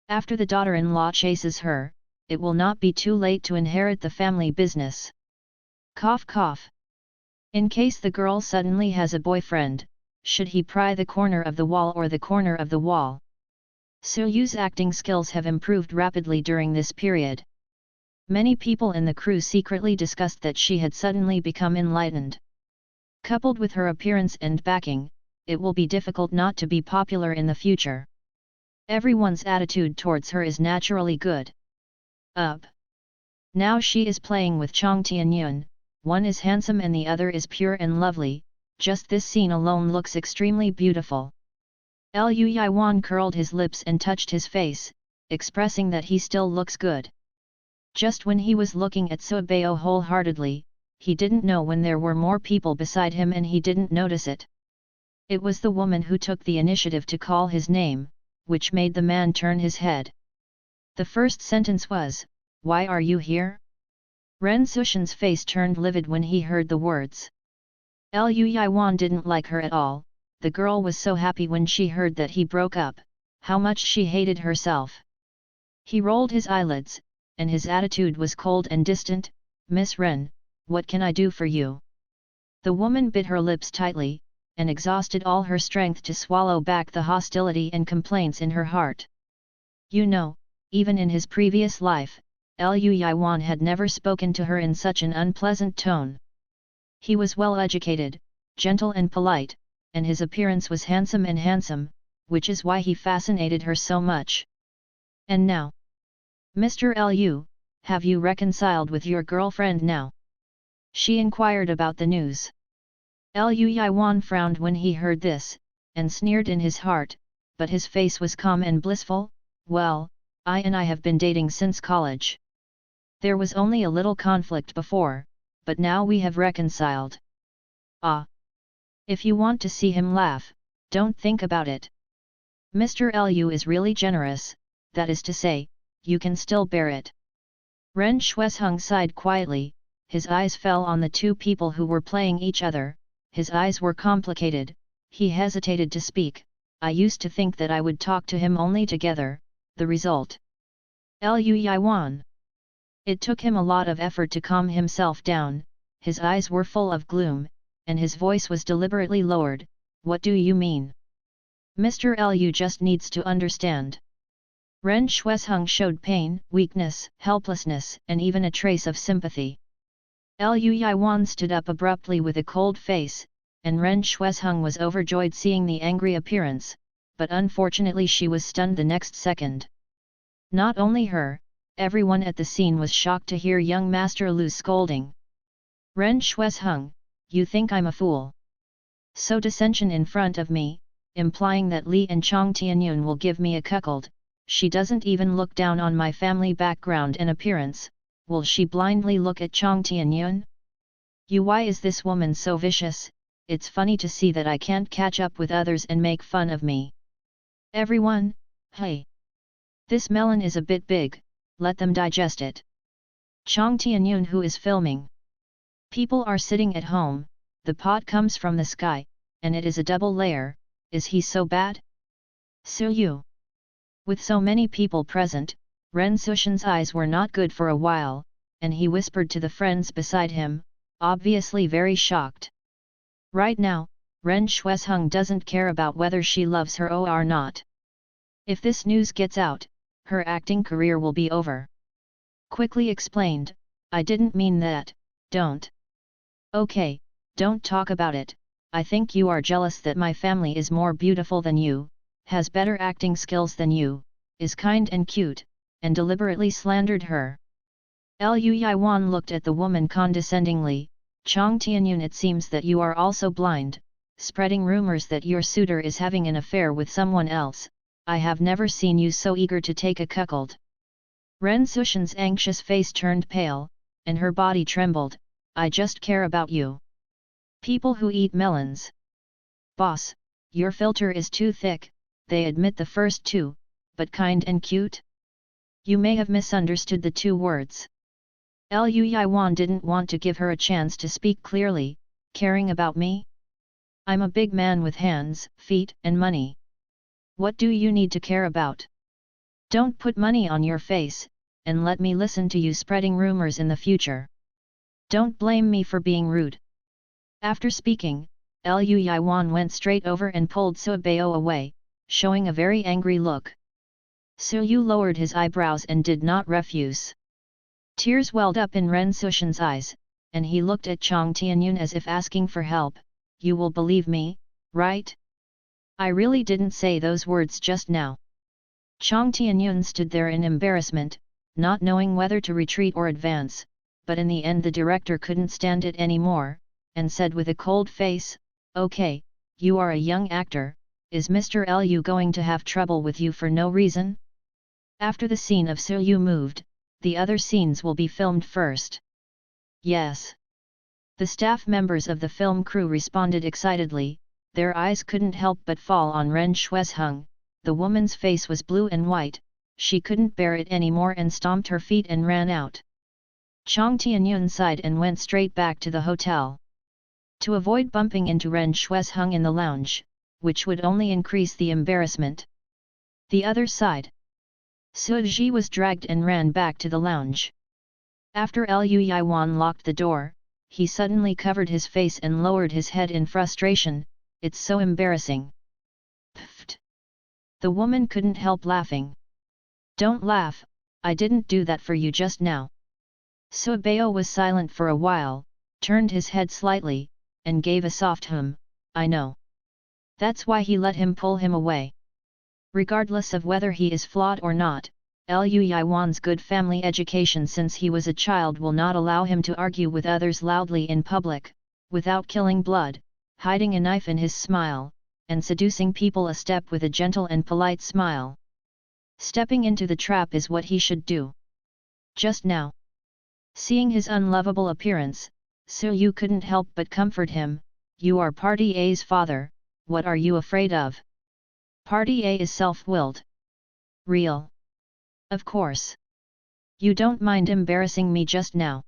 After the daughter-in-law chases her, it will not be too late to inherit the family business. Cough cough. In case the girl suddenly has a boyfriend, should he pry the corner of the wall or the corner of the wall? Liu's acting skills have improved rapidly during this period. Many people in the crew secretly discussed that she had suddenly become enlightened. Coupled with her appearance and backing, it will be difficult not to be popular in the future. Everyone's attitude towards her is naturally good. Up. Now she is playing with Chang Tianyun, one is handsome and the other is pure and lovely, just this scene alone looks extremely beautiful. Liu Yiwan curled his lips and touched his face, expressing that he still looks good. Just when he was looking at Suabeo wholeheartedly, he didn't know when there were more people beside him and he didn't notice it. It was the woman who took the initiative to call his name, which made the man turn his head. The first sentence was, "Why are you here?" Ren Sushan's face turned livid when he heard the words. Liu Yiwan didn't like her at all. The girl was so happy when she heard that he broke up, how much she hated herself. He rolled his eyelids, and his attitude was cold and distant. Miss Ren, what can I do for you? The woman bit her lips tightly, and exhausted all her strength to swallow back the hostility and complaints in her heart. You know, even in his previous life, Liu Yiwan had never spoken to her in such an unpleasant tone. He was well educated, gentle and polite, and his appearance was handsome, which is why he fascinated her so much. And now? Mr. Liu, have you reconciled with your girlfriend now? She inquired about the news. Liu Yiwan frowned when he heard this, and sneered in his heart, but his face was calm and blissful. well, I have been dating since college. There was only a little conflict before, but now we have reconciled. Ah! If you want to see him laugh, don't think about it. Mr. Lu is really generous, that is to say, you can still bear it. Ren Shuesheng sighed quietly, his eyes fell on the two people who were playing each other, his eyes were complicated, he hesitated to speak. I used to think that I would talk to him only together, the result. Lu Yiwan. It took him a lot of effort to calm himself down, his eyes were full of gloom, and his voice was deliberately lowered. What do you mean? Mr. Lu just needs to understand. Ren Shuesheng showed pain, weakness, helplessness, and even a trace of sympathy. Lu Yiwan stood up abruptly with a cold face, and Ren Shuesheng was overjoyed seeing the angry appearance, but unfortunately she was stunned the next second. Not only her, everyone at the scene was shocked to hear young Master Lu's scolding. Ren Shuesheng, you think I'm a fool? So dissension in front of me, implying that Li and Chang Tianyun will give me a cuckold, she doesn't even look down on my family background and appearance, will she blindly look at Chang Tianyun? Why is this woman so vicious? It's funny to see that I can't catch up with others and make fun of me. Everyone, hey! This melon is a bit big, let them digest it. Chang Tianyun who is filming. People are sitting at home, the pot comes from the sky, and it is a double layer, is he so bad? Su Yu. With so many people present, Ren Sushan's eyes were not good for a while, and he whispered to the friends beside him, obviously very shocked. Right now, Ren Shuesheng doesn't care about whether she loves her or not. If this news gets out, her acting career will be over. Quickly explained, I didn't mean that, don't. Okay, don't talk about it, I think you are jealous that my family is more beautiful than you, has better acting skills than you, is kind and cute, and deliberately slandered her. Lu Yiwan looked at the woman condescendingly, Chang Tianyun, it seems that you are also blind, spreading rumors that your suitor is having an affair with someone else, I have never seen you so eager to take a cuckold. Ren Sushan's anxious face turned pale, and her body trembled, I just care about you. People who eat melons. Boss, your filter is too thick, they admit the first two, but kind and cute? You may have misunderstood the two words. Lu Yiwan didn't want to give her a chance to speak clearly, caring about me? I'm a big man with hands, feet, and money. What do you need to care about? Don't put money on your face, and let me listen to you spreading rumors in the future. Don't blame me for being rude. After speaking, Lu Yiwan went straight over and pulled Su Bao away, showing a very angry look. Su Yu lowered his eyebrows and did not refuse. Tears welled up in Ren Sushan's eyes, and he looked at Chang Tianyun as if asking for help, you will believe me, right? I really didn't say those words just now. Chang Tianyun stood there in embarrassment, not knowing whether to retreat or advance, but in the end the director couldn't stand it anymore, and said with a cold face, okay, you are a young actor, is Mr. Lu going to have trouble with you for no reason? After the scene of Su Yu moved, the other scenes will be filmed first. Yes. The staff members of the film crew responded excitedly, their eyes couldn't help but fall on Ren Shuesheng, the woman's face was blue and white, she couldn't bear it anymore and stomped her feet and ran out. Chang Tianyun sighed and went straight back to the hotel. To avoid bumping into Ren Shuesheng in the lounge, which would only increase the embarrassment. The other side. Su Ji was dragged and ran back to the lounge. After Lu Yiwan locked the door, he suddenly covered his face and lowered his head in frustration, it's so embarrassing. Pfft! The woman couldn't help laughing. Don't laugh, I didn't do that for you just now. Su Bao was silent for a while, turned his head slightly, and gave a soft hum, I know. That's why he let him pull him away. Regardless of whether he is flawed or not, Lu Yiwan's good family education since he was a child will not allow him to argue with others loudly in public, without killing blood, hiding a knife in his smile, and seducing people a step with a gentle and polite smile. Stepping into the trap is what he should do. Just now, seeing his unlovable appearance, Su couldn't help but comfort him. You are Party A's father, what are you afraid of? Party A is self-willed. Real. Of course. You don't mind embarrassing me just now.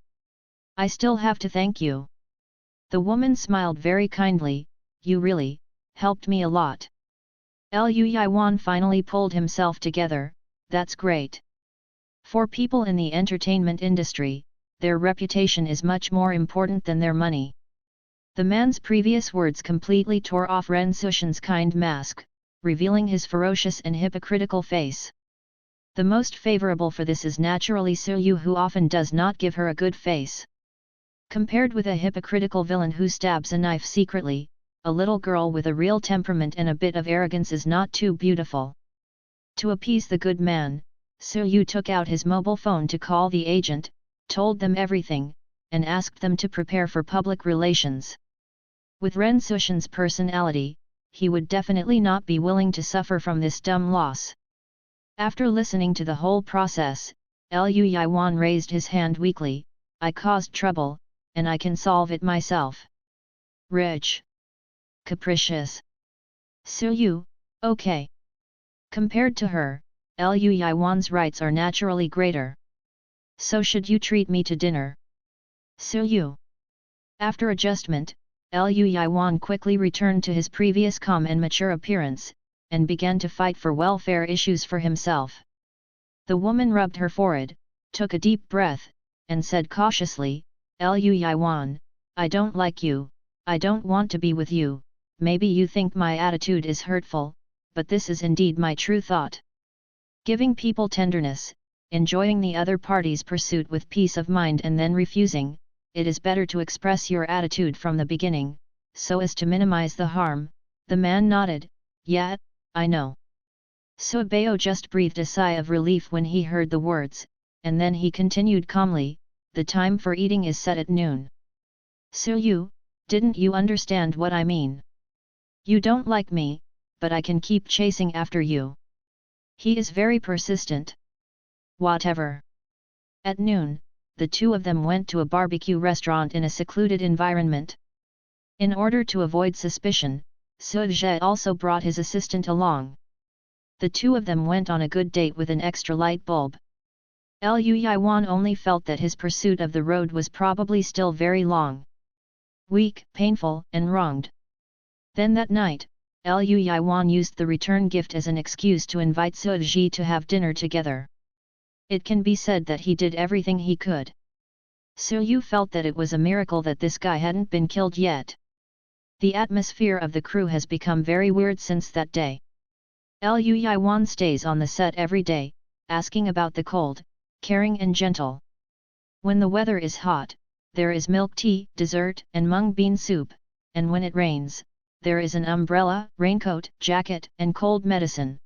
I still have to thank you. The woman smiled very kindly, you really helped me a lot. Liu Yiwan finally pulled himself together, that's great. For people in the entertainment industry, their reputation is much more important than their money. The man's previous words completely tore off Ren Sushan's kind mask, revealing his ferocious and hypocritical face. The most favorable for this is naturally Su Yu, who often does not give her a good face. Compared with a hypocritical villain who stabs a knife secretly, a little girl with a real temperament and a bit of arrogance is not too beautiful. To appease the good man, Su Yu took out his mobile phone to call the agent, told them everything, and asked them to prepare for public relations. With Ren Sushan's personality, he would definitely not be willing to suffer from this dumb loss. After listening to the whole process, Liu Yiwan raised his hand weakly, I caused trouble, and I can solve it myself. Rich. Capricious. Su Yu, okay. Compared to her, Liu Yiwan's rights are naturally greater. So should you treat me to dinner? Su Yu. After adjustment, Liu Yiwan quickly returned to his previous calm and mature appearance, and began to fight for welfare issues for himself. The woman rubbed her forehead, took a deep breath, and said cautiously, Liu Yiwan, I don't like you, I don't want to be with you, maybe you think my attitude is hurtful, but this is indeed my true thought. Giving people tenderness, enjoying the other party's pursuit with peace of mind and then refusing, it is better to express your attitude from the beginning, so as to minimize the harm. The man nodded, yeah, I know. Su Bao just breathed a sigh of relief when he heard the words, and then he continued calmly, the time for eating is set at noon. Su Yu, didn't you understand what I mean? You don't like me, but I can keep chasing after you. He is very persistent. Whatever. At noon, the two of them went to a barbecue restaurant in a secluded environment. In order to avoid suspicion, Su Zhe also brought his assistant along. The two of them went on a good date with an extra light bulb. Liu Yiwan only felt that his pursuit of the road was probably still very long. Weak, painful, and wronged. Then that night, Liu Yiwan used the return gift as an excuse to invite Su Zhi to have dinner together. It can be said that he did everything he could. Su Yu felt that it was a miracle that this guy hadn't been killed yet. The atmosphere of the crew has become very weird since that day. Liu Yiwan stays on the set every day, asking about the cold, caring and gentle. When the weather is hot, there is milk tea, dessert and mung bean soup, and when it rains, there is an umbrella, raincoat, jacket and cold medicine.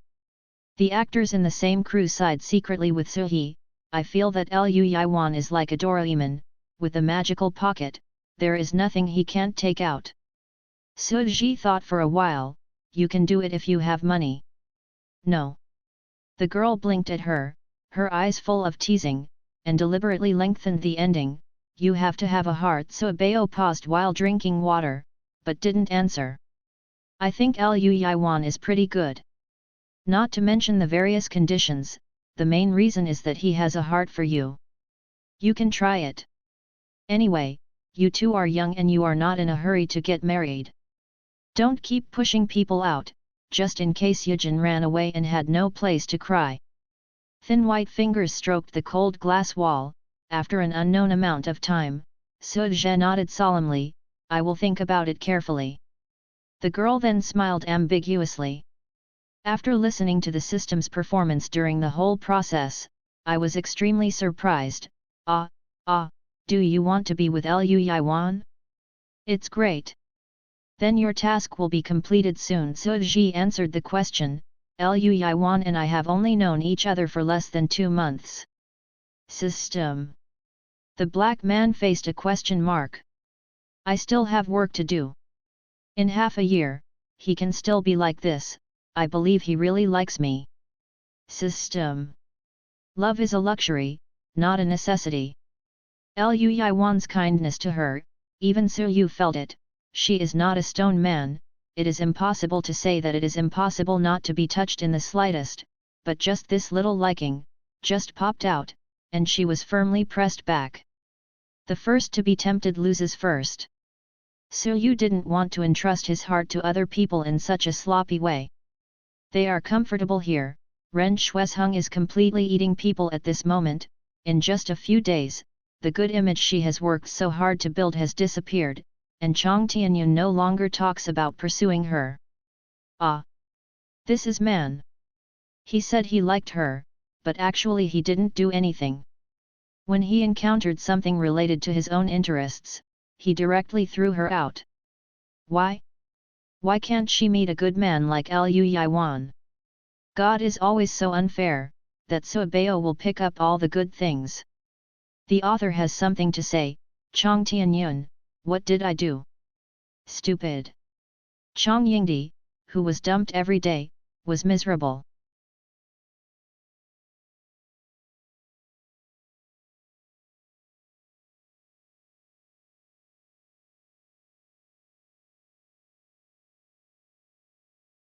The actors in the same crew sighed secretly with Suhi. I feel that Liu Yiwan is like a Doraemon, with a magical pocket, there is nothing he can't take out. Su Zhi thought for a while, you can do it if you have money. No. The girl blinked at her, her eyes full of teasing, and deliberately lengthened the ending, you have to have a heart. Su Bao paused while drinking water, but didn't answer. I think Liu Yiwan is pretty good. Not to mention the various conditions, the main reason is that he has a heart for you. You can try it. Anyway, you two are young and you are not in a hurry to get married. Don't keep pushing people out, just in case Yujin ran away and had no place to cry. Thin white fingers stroked the cold glass wall. After an unknown amount of time, Su Zhe nodded solemnly, I will think about it carefully. The girl then smiled ambiguously. After listening to the system's performance during the whole process, I was extremely surprised. Do you want to be with Liu Yiwan? It's great. Then your task will be completed soon. Su Zhi answered the question, Liu Yiwan and I have only known each other for less than 2 months. System. The black man faced a question mark. I still have work to do. In half a year, he can still be like this, I believe he really likes me. System. Love is a luxury, not a necessity. Liu Yiwan's kindness to her, even Su Yu felt it. She is not a stone man, it is impossible to say that it is impossible not to be touched in the slightest, but just this little liking, just popped out, and she was firmly pressed back. The first to be tempted loses first. Su Yu didn't want to entrust his heart to other people in such a sloppy way. They are comfortable here, Ren Shuizheng is completely eating people at this moment. In just a few days, the good image she has worked so hard to build has disappeared, and Chang Tianyun no longer talks about pursuing her. Ah! This is man! He said he liked her, but actually he didn't do anything. When he encountered something related to his own interests, he directly threw her out. Why? Why can't she meet a good man like Liu Yiwan? God is always so unfair, that Su Bao will pick up all the good things. The author has something to say. Chang Tianyun, what did I do? Stupid. Chang Yingdi, who was dumped every day, was miserable.